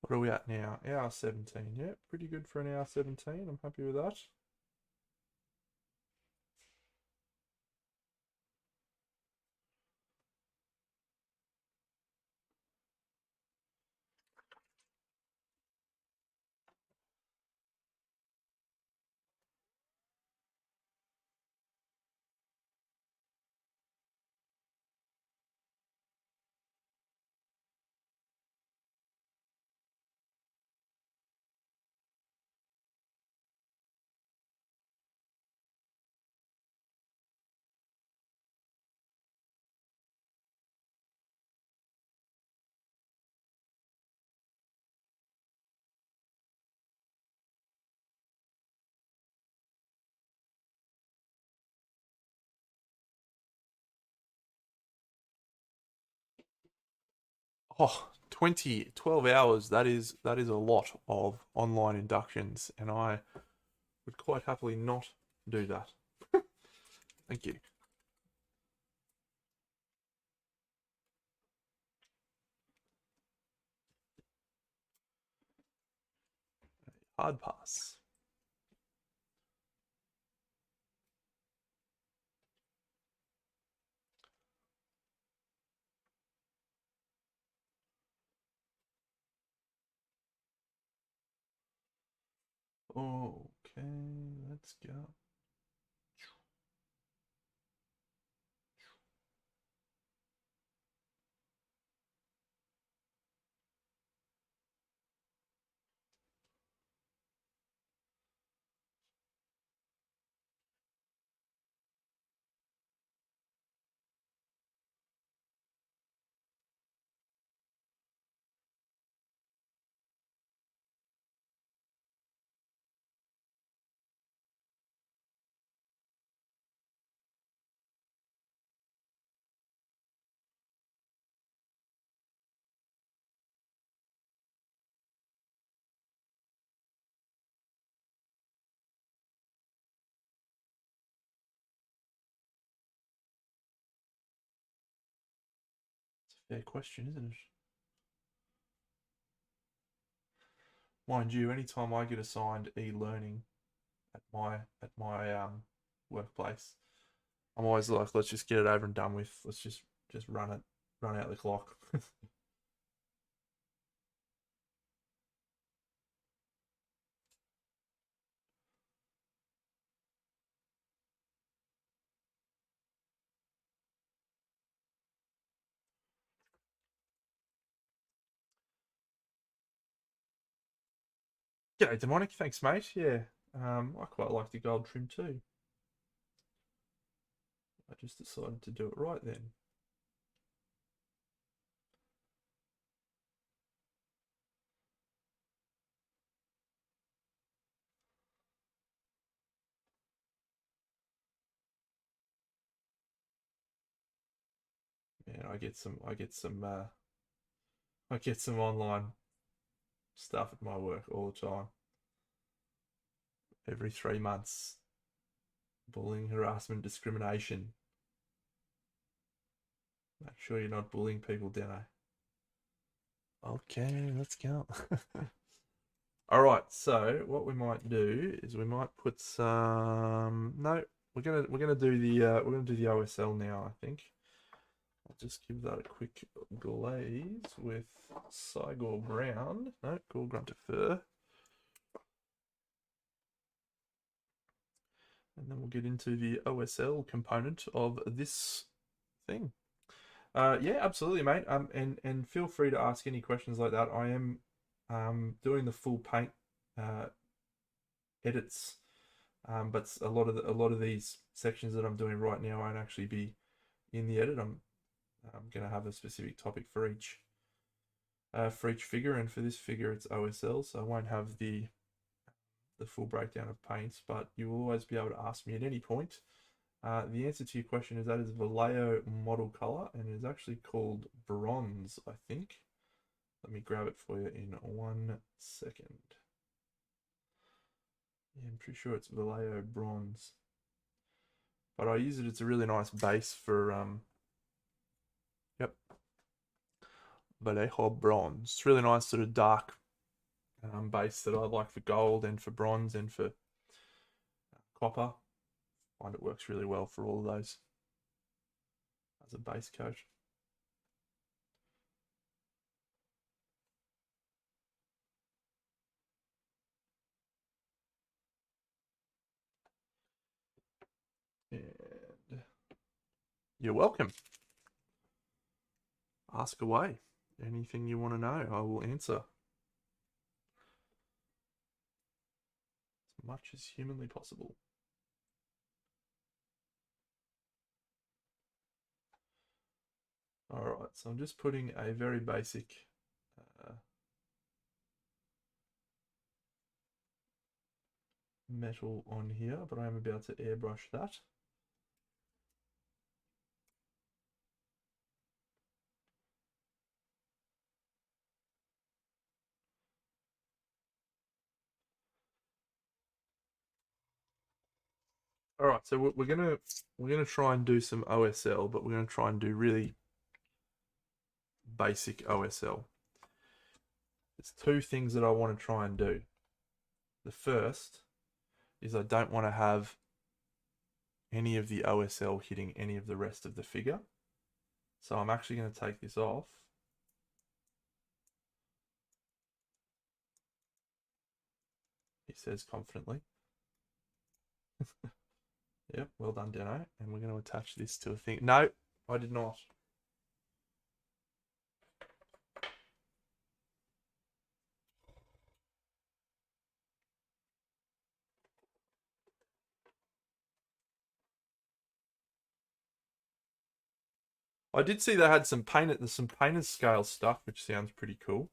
What are we at now? Hour 17. Yeah, pretty good for an hour 17. I'm happy with that. Oh, 12 hours. That is a lot of online inductions, and I would quite happily not do that. Thank you. Hard pass. Okay, let's go. It's a fair question, isn't it? Mind you, anytime I get assigned e-learning at my workplace, I'm always like, let's just get it over and done with. Let's just run out the clock. G'day, demonic. Thanks, mate. Yeah, I quite like the gold trim too. I just decided to do it right then. I get some online stuff at my work all the time. Every 3 months, bullying, harassment, discrimination. Make sure you're not bullying people, Dano. Okay, let's go. All right, so what we might do is we might put some. No, we're gonna do the OSL now. I think I'll just give that a quick glaze with Cygor Brown. No, Gore Grunter Fur. And then we'll get into the OSL component of this thing. Yeah, absolutely, mate. And feel free to ask any questions like that. I am doing the full paint edits, but a lot of these sections that I'm doing right now won't actually be in the edit. I'm gonna have a specific topic for each figure, and for this figure it's OSL, so I won't have the full breakdown of paints, but you will always be able to ask me at any point. The answer to your question is that is Vallejo model color, and it is actually called bronze, I think. Let me grab it for you in 1 second. Yeah, I'm pretty sure it's Vallejo bronze. But I use it, it's a really nice base for, yep, Vallejo bronze. It's really nice sort of dark base that I like for gold and for bronze and for copper. I find it works really well for all of those as a base coat. And you're welcome. Ask away. Anything you want to know, I will answer. As much as humanly possible. Alright, so I'm just putting a very basic metal on here, but I am about to airbrush that. All right, so we're gonna try and do some OSL, but we're gonna try and do really basic OSL. There's two things that I want to try and do. The first is I don't want to have any of the OSL hitting any of the rest of the figure. So I'm actually going to take this off. He says confidently. Yep, well done, Deno. And we're going to attach this to a thing. No, I did not. I did see they had some painter's scale stuff, which sounds pretty cool.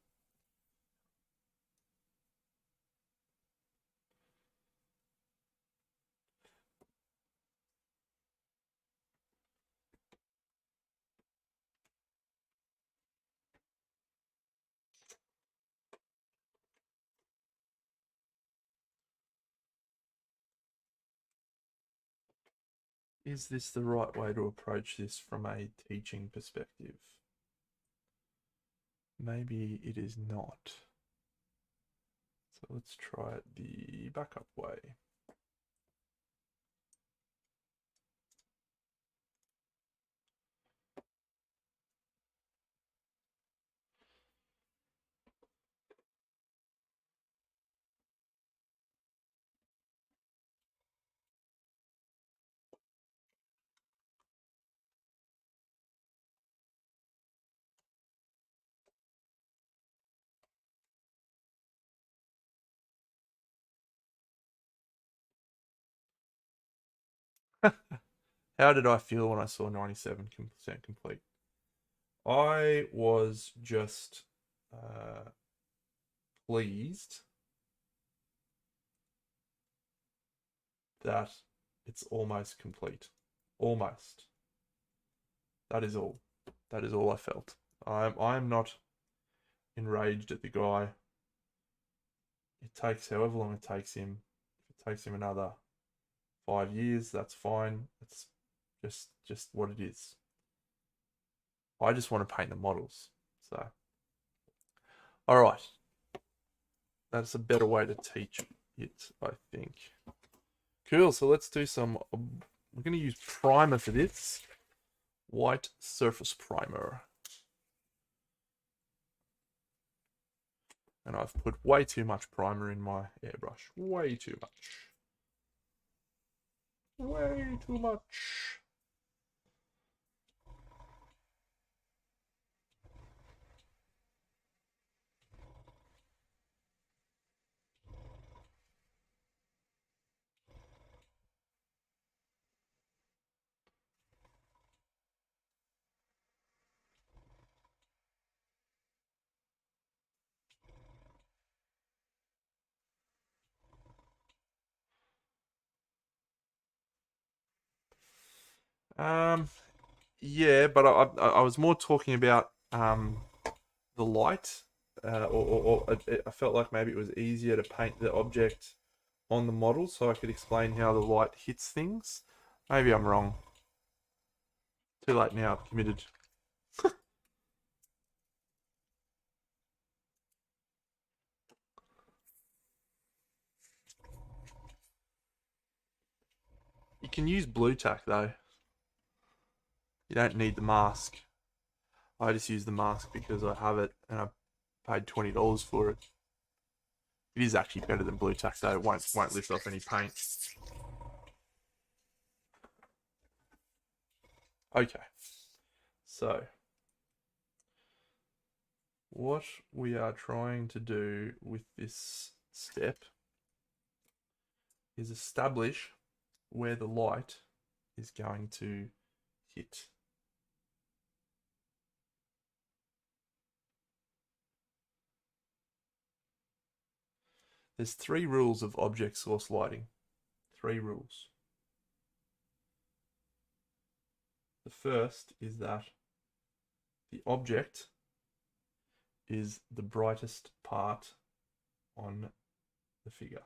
Is this the right way to approach this from a teaching perspective? Maybe it is not. So let's try it the backup way. How did I feel when I saw 97% complete? I was just pleased that it's almost complete. Almost. That is all. That is all I felt. I am not enraged at the guy. It takes however long it takes him. If it takes him another 5 years, that's fine. It's just what it is. I just want to paint the models. So, all right, that's a better way to teach it, I think. Cool. So let's do some. We're going to use primer for this. White surface primer. And I've put way too much primer in my airbrush. Way too much. Way too much. Yeah, but I was more talking about the light, or I felt like maybe it was easier to paint the object on the model so I could explain how the light hits things. Maybe I'm wrong. Too late now, I've committed. You can use blue tack though. You don't need the mask. I just use the mask because I have it and I paid $20 for it. It is actually better than blue tack though. It won't lift off any paint. Okay. So what we are trying to do with this step is establish where the light is going to hit. There's 3 rules of object source lighting. 3 rules. The first is that the object is the brightest part on the figure.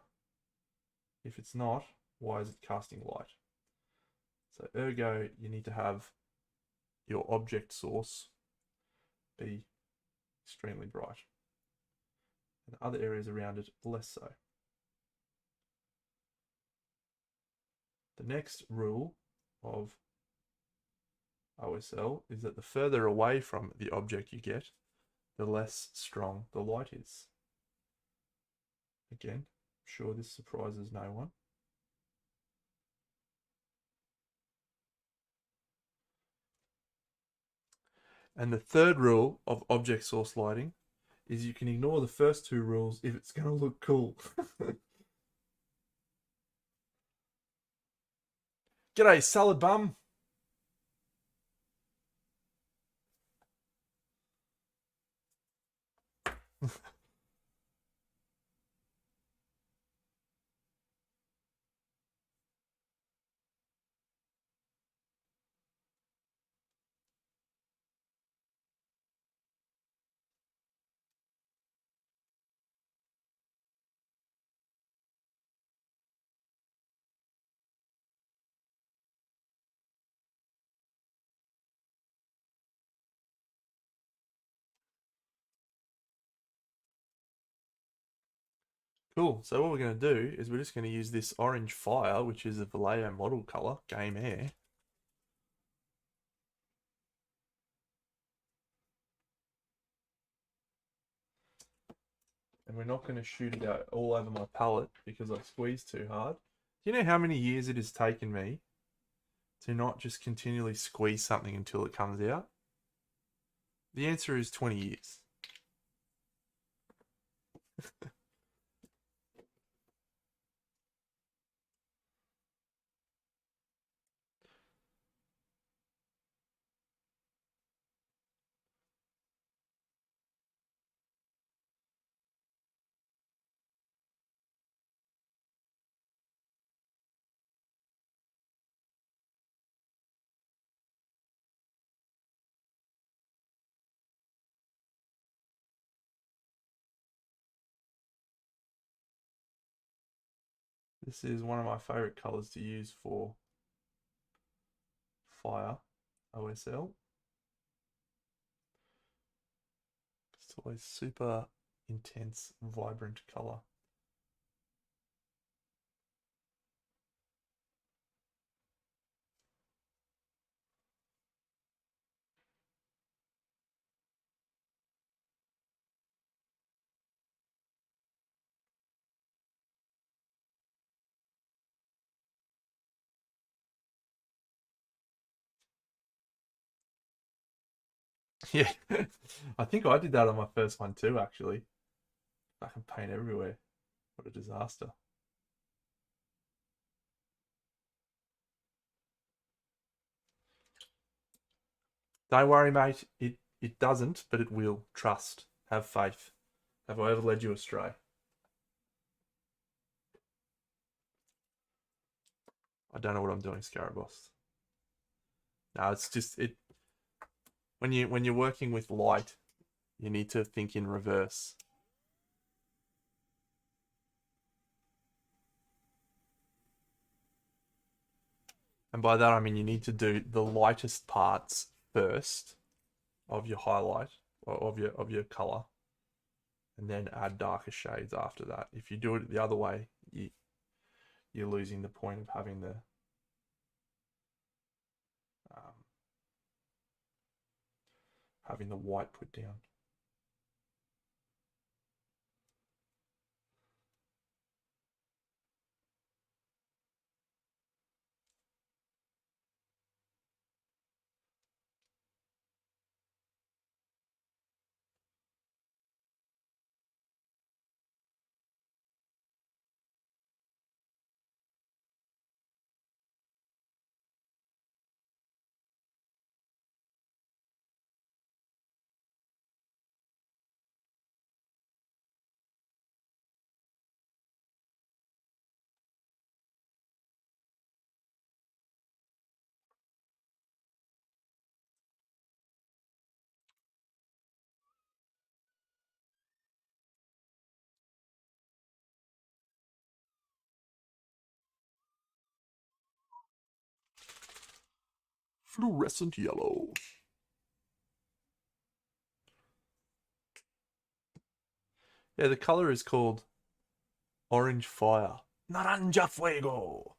If it's not, why is it casting light? So ergo, you need to have your object source be extremely bright. And other areas around it, less so. The next rule of OSL is that the further away from the object you get, the less strong the light is. Again, I'm sure this surprises no one. And the third rule of object source lighting is you can ignore the first 2 rules if it's going to look cool. G'day, salad bum. Cool. So what we're going to do is we're just going to use this orange fire, which is a Vallejo model color, Game Air. And we're not going to shoot it out all over my palette because I squeezed too hard. Do you know how many years it has taken me to not just continually squeeze something until it comes out? The answer is 20 years. This is one of my favorite colors to use for fire OSL. It's always super intense, vibrant color. Yeah, I think I did that on my first one too, actually. I can paint everywhere. What a disaster. Don't worry, mate. It doesn't, but it will. Trust. Have faith. Have I ever led you astray? I don't know what I'm doing, Scaraboss. No, it's just it. When you're working with light, you need to think in reverse. And by that I mean you need to do the lightest parts first of your highlight or of your color, and then add darker shades after that. If you do it the other way, you're losing the point of um, having the white put down. Fluorescent yellow. Yeah, the color is called Orange Fire. Naranja Fuego.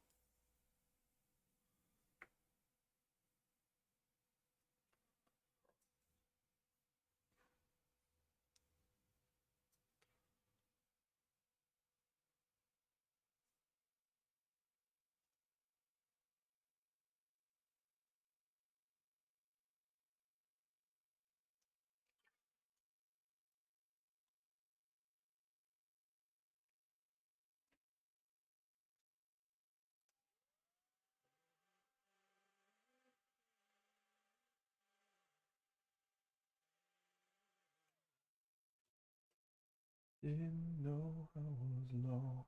Didn't know I was low.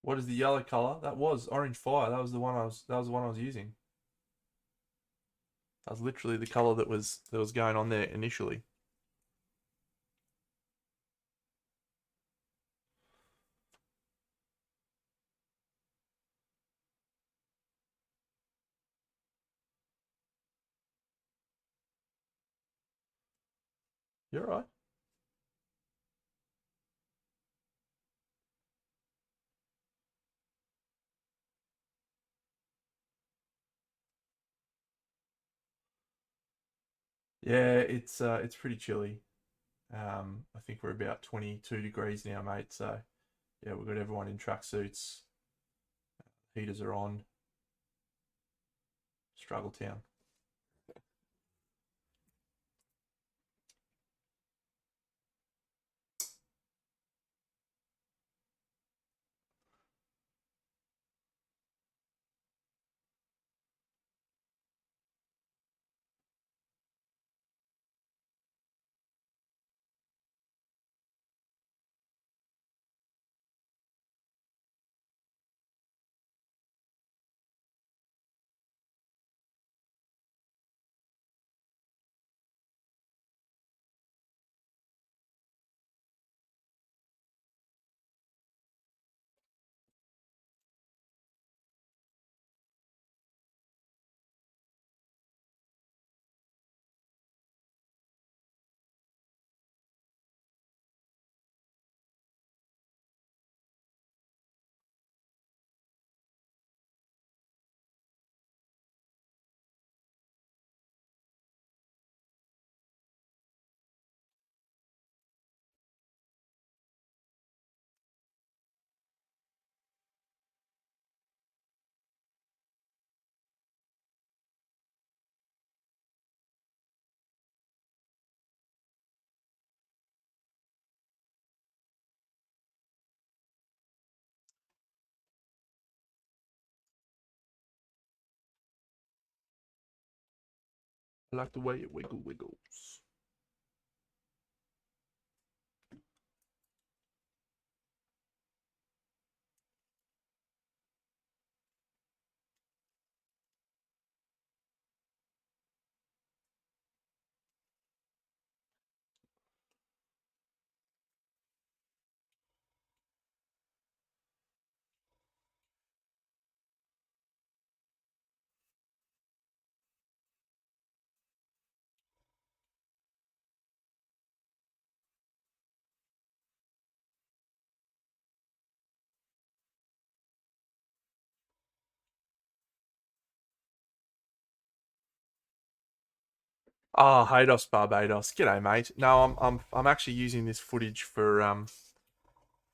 What is the yellow color? That was Orange Fire. That was the one I was using. That was literally the color that was going on there initially. You're right. Yeah, it's pretty chilly. I think we're about 22 degrees now, mate. So yeah, we've got everyone in tracksuits. Heaters are on. Struggle town. I like the way it wiggles. Ah, Hados Barbados. G'day, mate. No, I'm actually using this footage for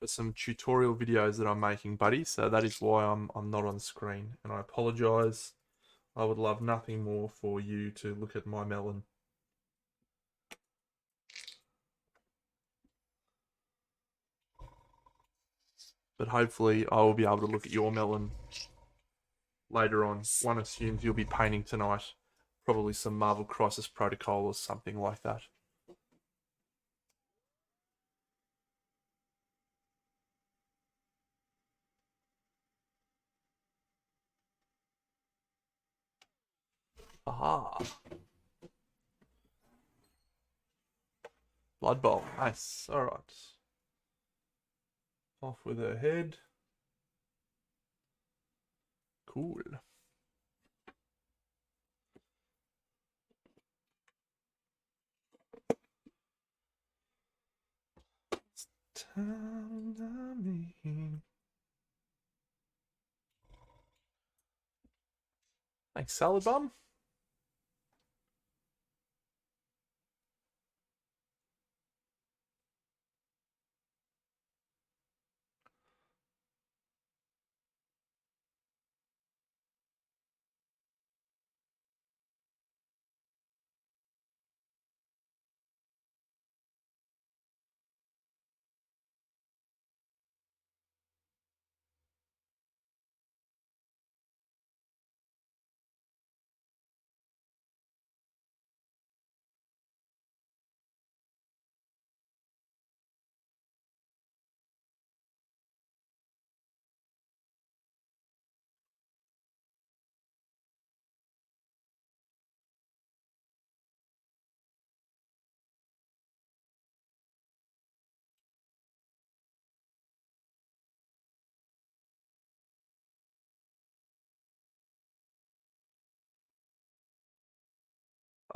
some tutorial videos that I'm making, buddy. So that is why I'm not on screen, and I apologise. I would love nothing more for you to look at my melon. But hopefully I will be able to look at your melon later on. One assumes you'll be painting tonight. Probably some Marvel Crisis Protocol or something like that. Aha. Blood Bowl. Nice. Alright. Off with her head. Cool. Thanks, Salad Bum.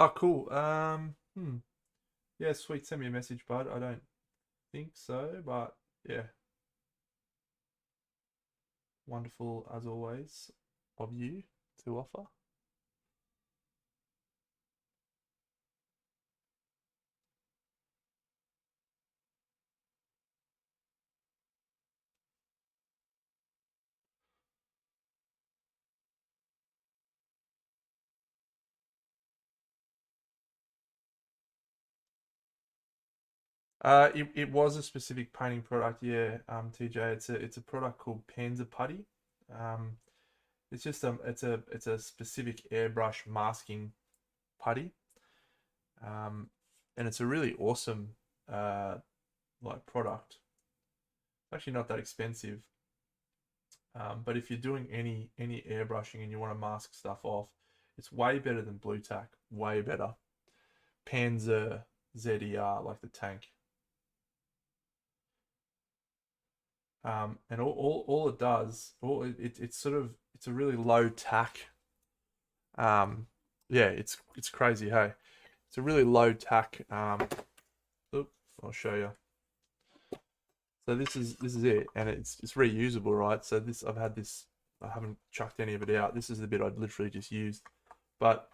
Oh, cool. Yeah, sweet. Send me a message, bud. I don't think so, but yeah, wonderful as always of you to offer. It was a specific painting product, yeah. TJ, it's a product called Putty. Um, it's just it's a specific airbrush masking putty. And it's a really awesome like product. It's actually not that expensive. But if you're doing any airbrushing and you want to mask stuff off, it's way better than blue tack. Way better. Panzer ZER, like the tank. And all it does, it's sort of it's a really low tack. Um, yeah, it's crazy. Hey, it's a really low tack. Oop, I'll show you. So this is it, and it's reusable, right? So this I've had this. I haven't chucked any of it out. This is the bit I'd literally just used, but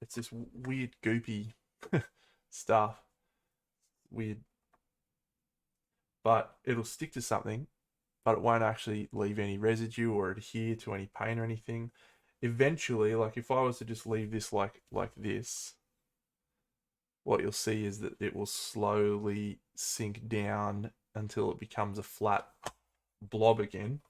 it's this weird goopy stuff. Weird, but it'll stick to something, but it won't actually leave any residue or adhere to any paint or anything. Eventually, like if I was to just leave this like this, what you'll see is that it will slowly sink down until it becomes a flat blob again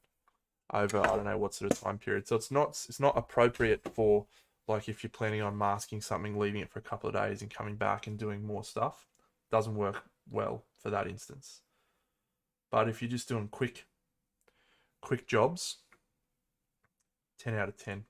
over I don't know what sort of time period. So it's not appropriate for like if you're planning on masking something, leaving it for a couple of days and coming back and doing more stuff, doesn't work well for that instance. But if you're just doing quick jobs, 10 out of 10.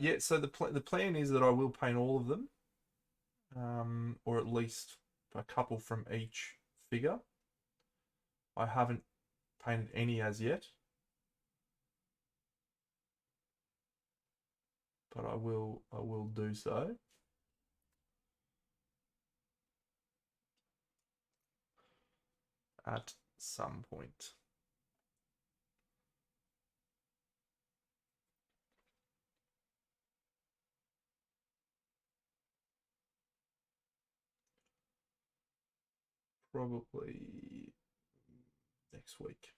Yeah. So the plan is that I will paint all of them, or at least a couple from each figure. I haven't painted any as yet, but I will do so at some point. Probably next week.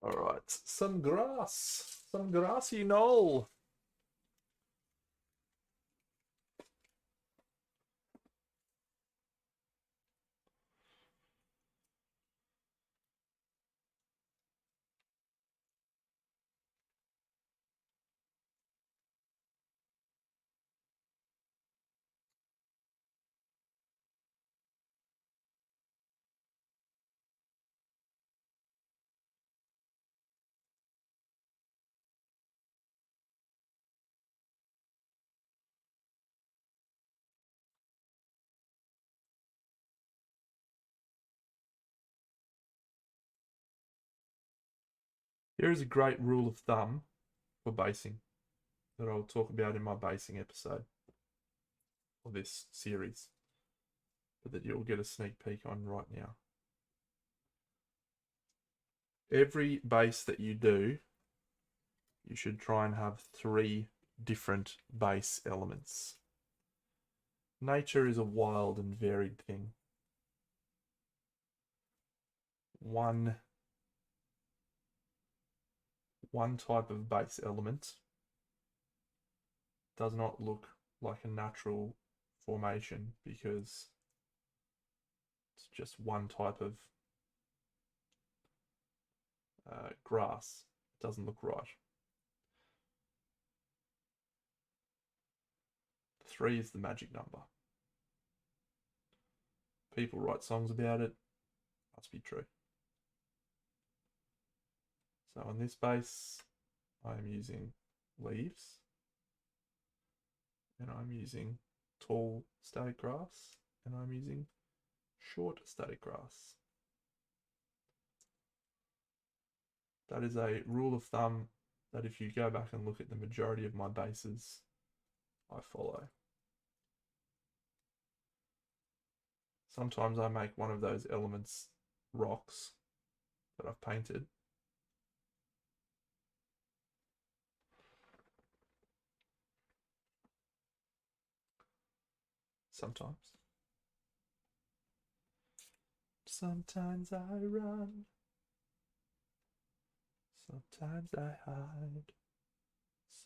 All right, some grass, some grassy knoll. Here is a great rule of thumb for basing that I'll talk about in my basing episode of this series, but that you'll get a sneak peek on right now. Every base that you do, you should try and have 3 different base elements. Nature is a wild and varied thing. One type of base element does not look like a natural formation because it's just one type of grass. It doesn't look right. 3 is the magic number. People write songs about it. Must be true. So on this base, I'm using leaves, and I'm using tall static grass, and I'm using short static grass. That is a rule of thumb that if you go back and look at the majority of my bases, I follow. Sometimes I make one of those elements rocks that I've painted. Sometimes. Sometimes I run. Sometimes I hide.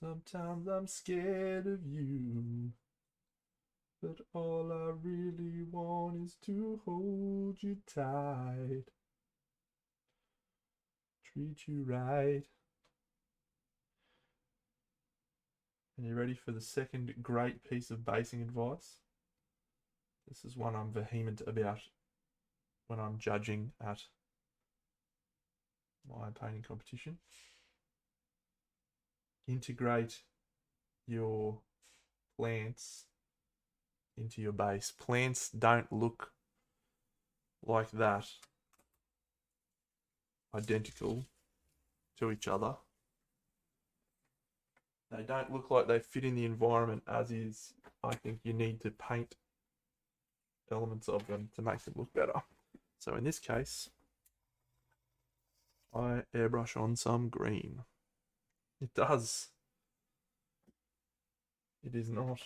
Sometimes I'm scared of you. But all I really want is to hold you tight. Treat you right. And you ready for the second great piece of basing advice? This is one I'm vehement about when I'm judging at my painting competition. Integrate your plants into your base. Plants don't look like that, identical to each other. They don't look like they fit in the environment as is. I think you need to paint elements of them to make them look better. So in this case, I airbrush on some green. It does. It is not.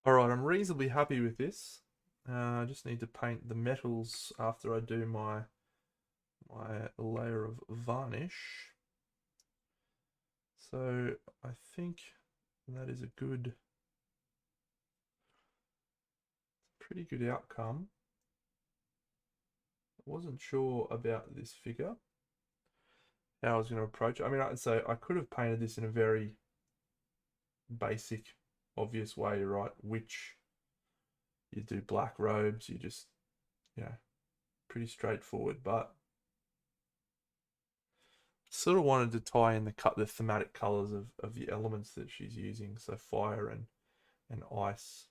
Alright, I'm reasonably happy with this. I just need to paint the metals after I do my layer of varnish. So I think that is a pretty good outcome. wasn't sure about this figure, how I was going to approach it. I mean, I'd say I could have painted this in a very basic, obvious way, right? Which you do black robes, you just, you know, pretty straightforward. But sort of wanted to tie in the thematic colors of the elements that she's using, so fire and ice.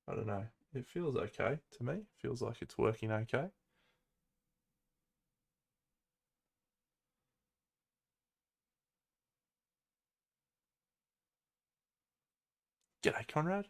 I don't know. It feels okay to me. Feels like it's working okay. G'day, Conrad.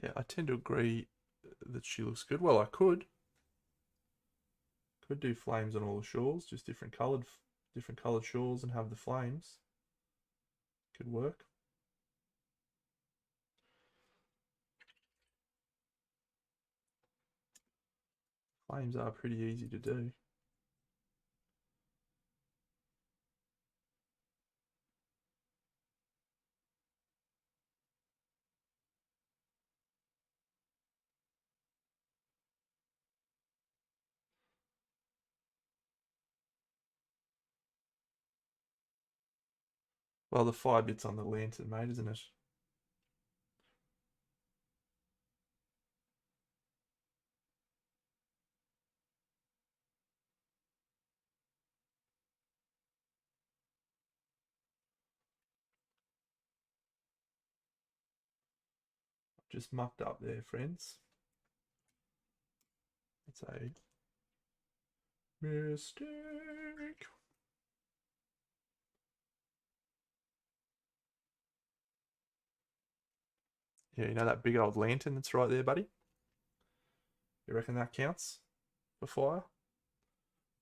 Yeah, I tend to agree that she looks good. Well, I could do flames on all the shawls, just different coloured shawls, and have the flames. Could work. Flames are pretty easy to do. Well, the fire bit's on the lantern, mate, isn't it? Just mucked up there, friends. It's a mistake. Yeah, you know that big old lantern that's right there, buddy? You reckon that counts for fire?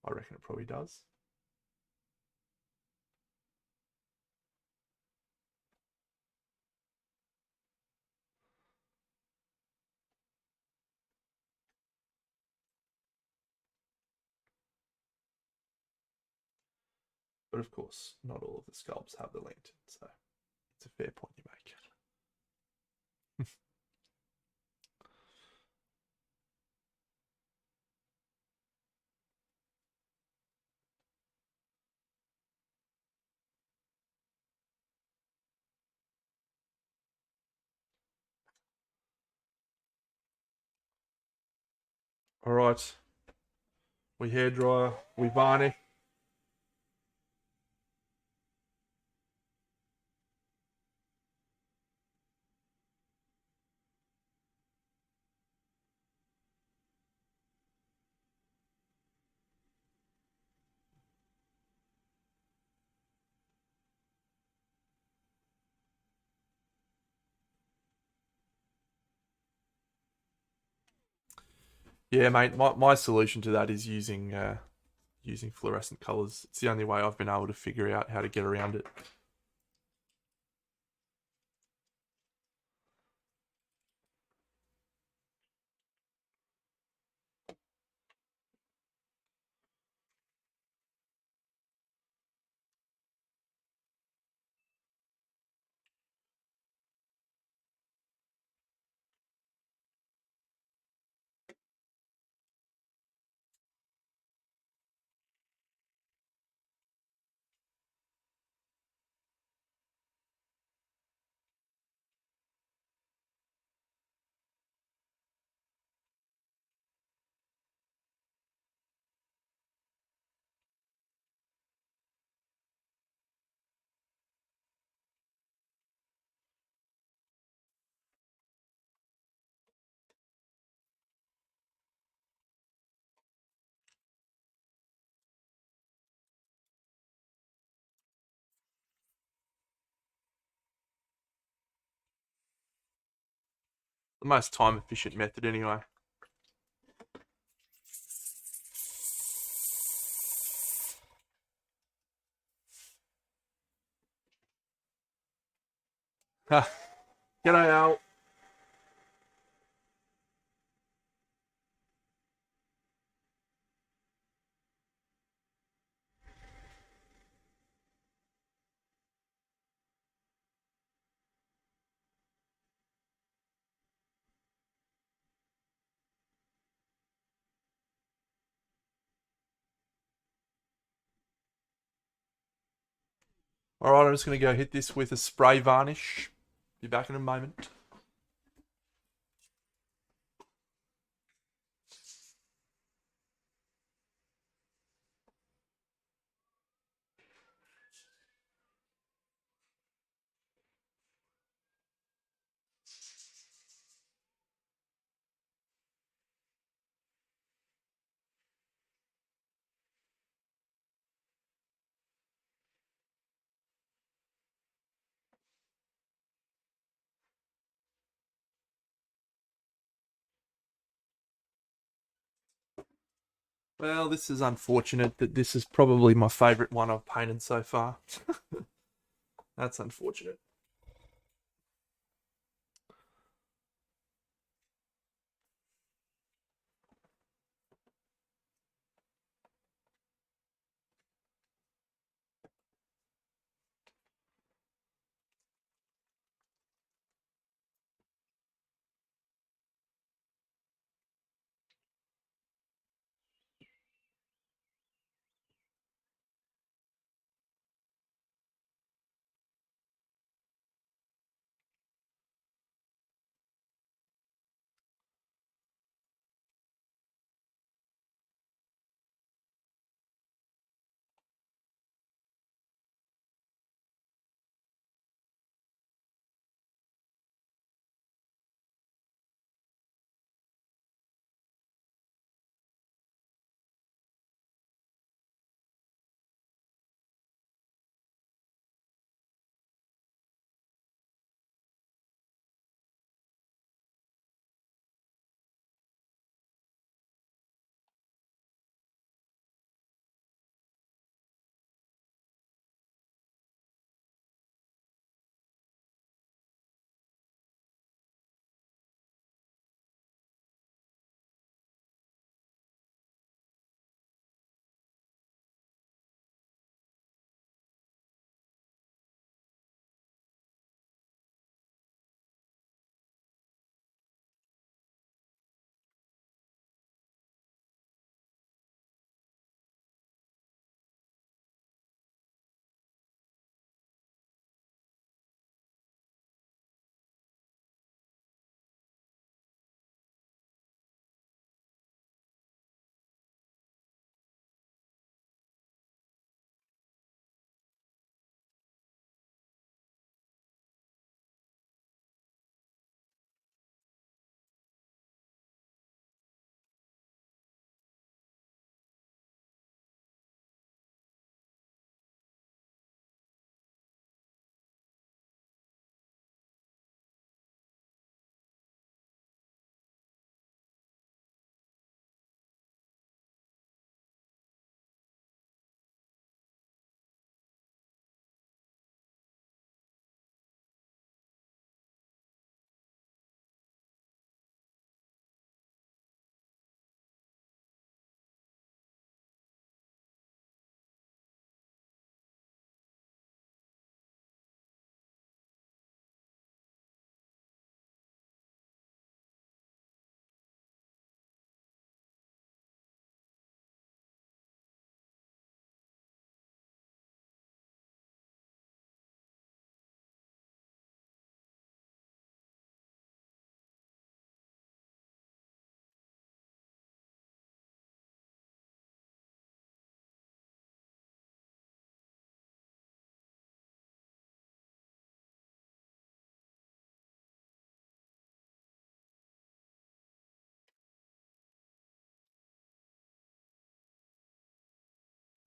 I reckon it probably does. But of course, not all of the sculpts have the lantern, so it's a fair point you make. All right, we hairdryer, we varnish. Yeah, mate. My solution to that is using fluorescent colours. It's the only way I've been able to figure out how to get around it. the most time efficient method anyway. G'day, Al. All right, I'm just going to go hit this with a spray varnish. Be back in a moment. Well, this is unfortunate that this is probably my favourite one I've painted so far. That's unfortunate.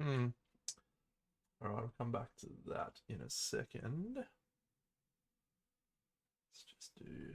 Hmm. All right, I'll come back to that in a second. Let's just do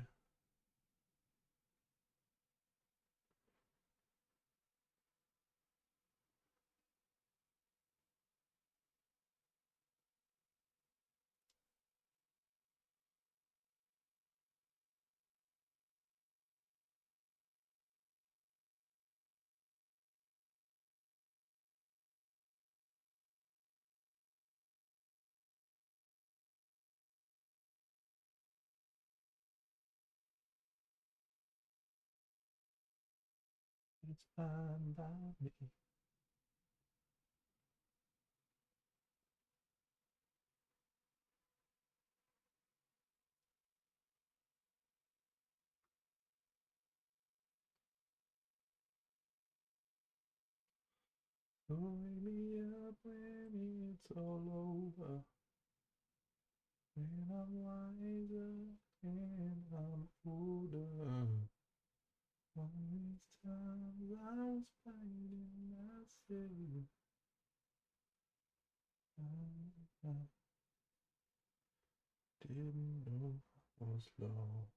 It's fine by me. Wake me up when it's all over. When I'm wiser and I'm older. All these times I was fighting myself. I didn't know I was lost.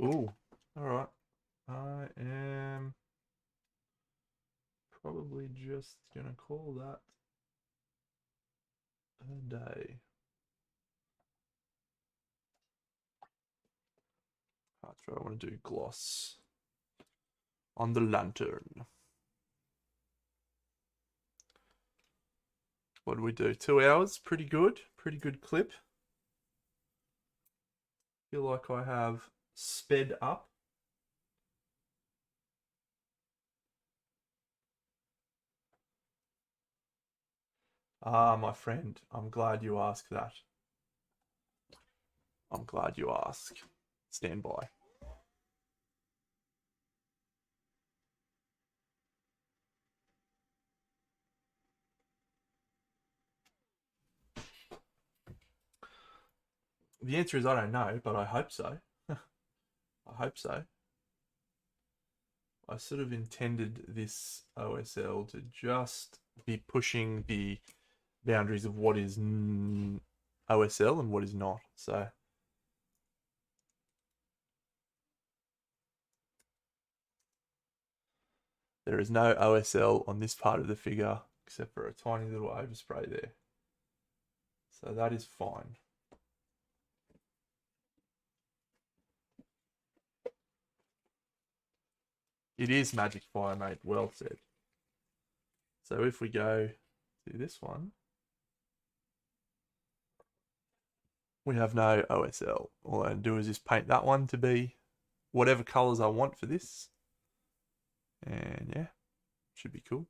Ooh, alright. I am probably just gonna call that a day. That's right, I want to do gloss on the lantern. What do we do? 2 hours? Pretty good. Pretty good clip. Feel like I have sped up. Ah, my friend, I'm glad you asked that. I'm glad you asked. Stand by. The answer is I don't know, but I hope so. I hope so. I sort of intended this OSL to just be pushing the boundaries of what is OSL and what is not. So there is no OSL on this part of the figure except for a tiny little overspray there. So that is fine. It is magic fire, mate. Well said. So if we go to this one, we have no OSL. All I do is just paint that one to be whatever colors I want for this. And yeah, should be cool.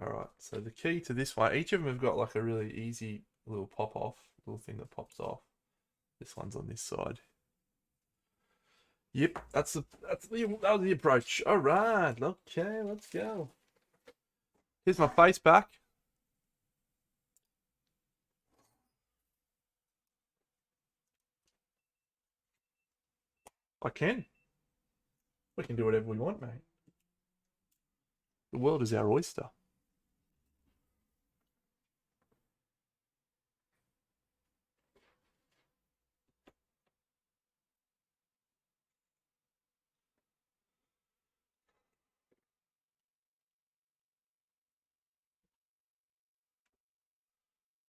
Alright, so the key to this one, each of them have got like a really easy little pop off, little thing that pops off. This one's on this side. Yep, that was the approach. Alright, okay, let's go. Here's my face back. I can. We can do whatever we want, mate. The world is our oyster.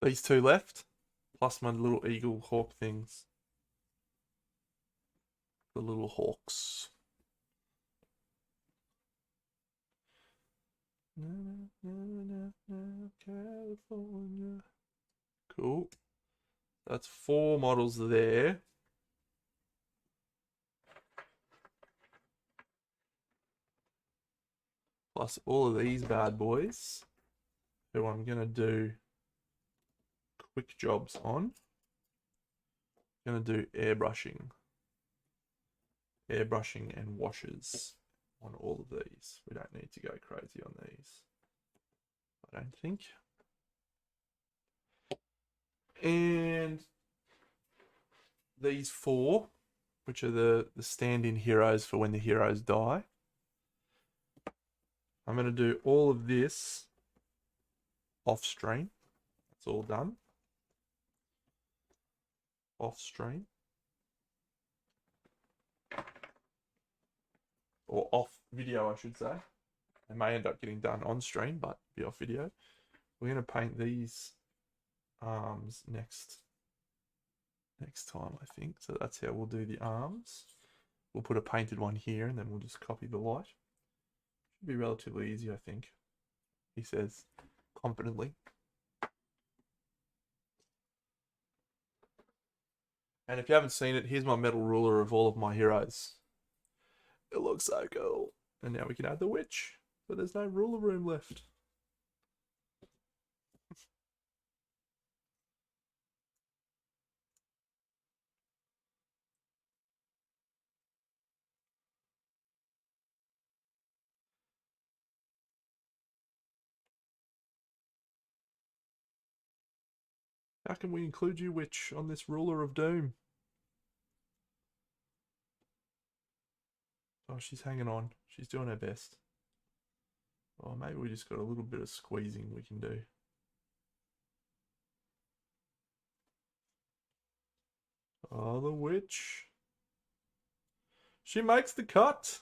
These two left, plus my little eagle hawk things. The little hawks. California. Cool. That's 4 models there. Plus all of these bad boys, who I'm going to do quick jobs on. I'm going to do airbrushing. Airbrushing and washes on all of these. We don't need to go crazy on these, I don't think. And these 4, which are the stand-in heroes for when the heroes die. I'm going to do all of this off stream. That's all done. Off stream. Or off video, I should say. They may end up getting done on stream, but be off video. We're going to paint these arms next time, I think. So that's how we'll do the arms. We'll put a painted one here, and then we'll just copy the light. Should be relatively easy, I think. He says confidently. And if you haven't seen it, here's my metal ruler of all of my heroes. It looks so cool. And now we can add the witch, but there's no ruler room left. How can we include you, witch, on this ruler of doom? Oh, she's hanging on. She's doing her best. Oh, maybe we just got a little bit of squeezing we can do. Oh, the witch. She makes the cut.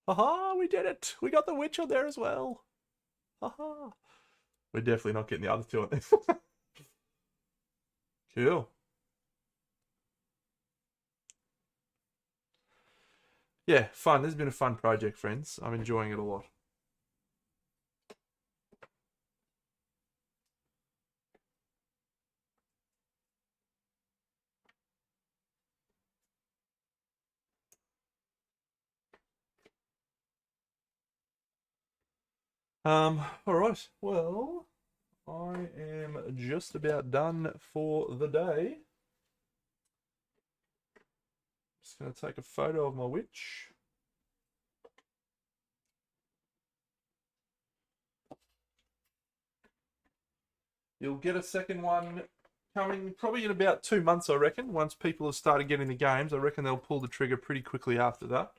Haha, we did it. We got the witch on there as well. Haha. We're definitely not getting the other two on this. Cool. Yeah, fun. This has been a fun project, friends. I'm enjoying it a lot. All right. Well, I am just about done for the day. Just gonna take a photo of my witch. You'll get a second one coming probably in about 2 months, I reckon. Once people have started getting the games, I reckon they'll pull the trigger pretty quickly after that.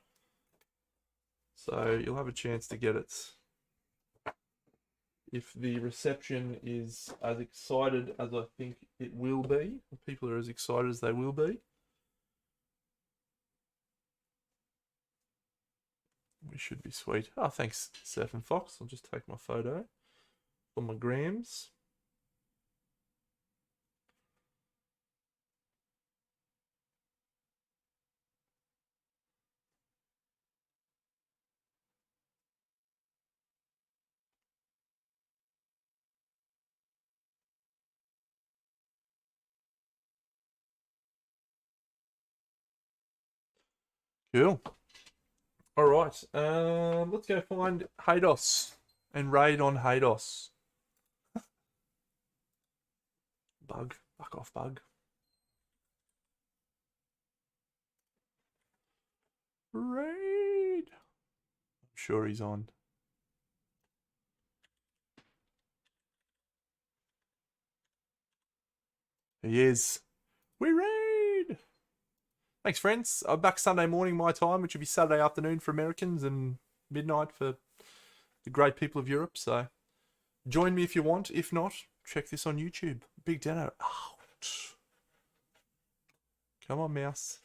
So you'll have a chance to get it if the reception is as excited as I think it will be. If people are as excited as they will be. We should be sweet. Oh, thanks, Surfing Fox. I'll just take my photo for my grams. Cool. All right. Let's go find Hados and raid on Hados. Bug. Fuck off, bug. Raid. I'm sure he's on. He is. We raid. Thanks, friends. I'm back Sunday morning my time, which will be Saturday afternoon for Americans and midnight for the great people of Europe. So join me if you want. If not, check this on YouTube. Big Dano out. Come on, mouse.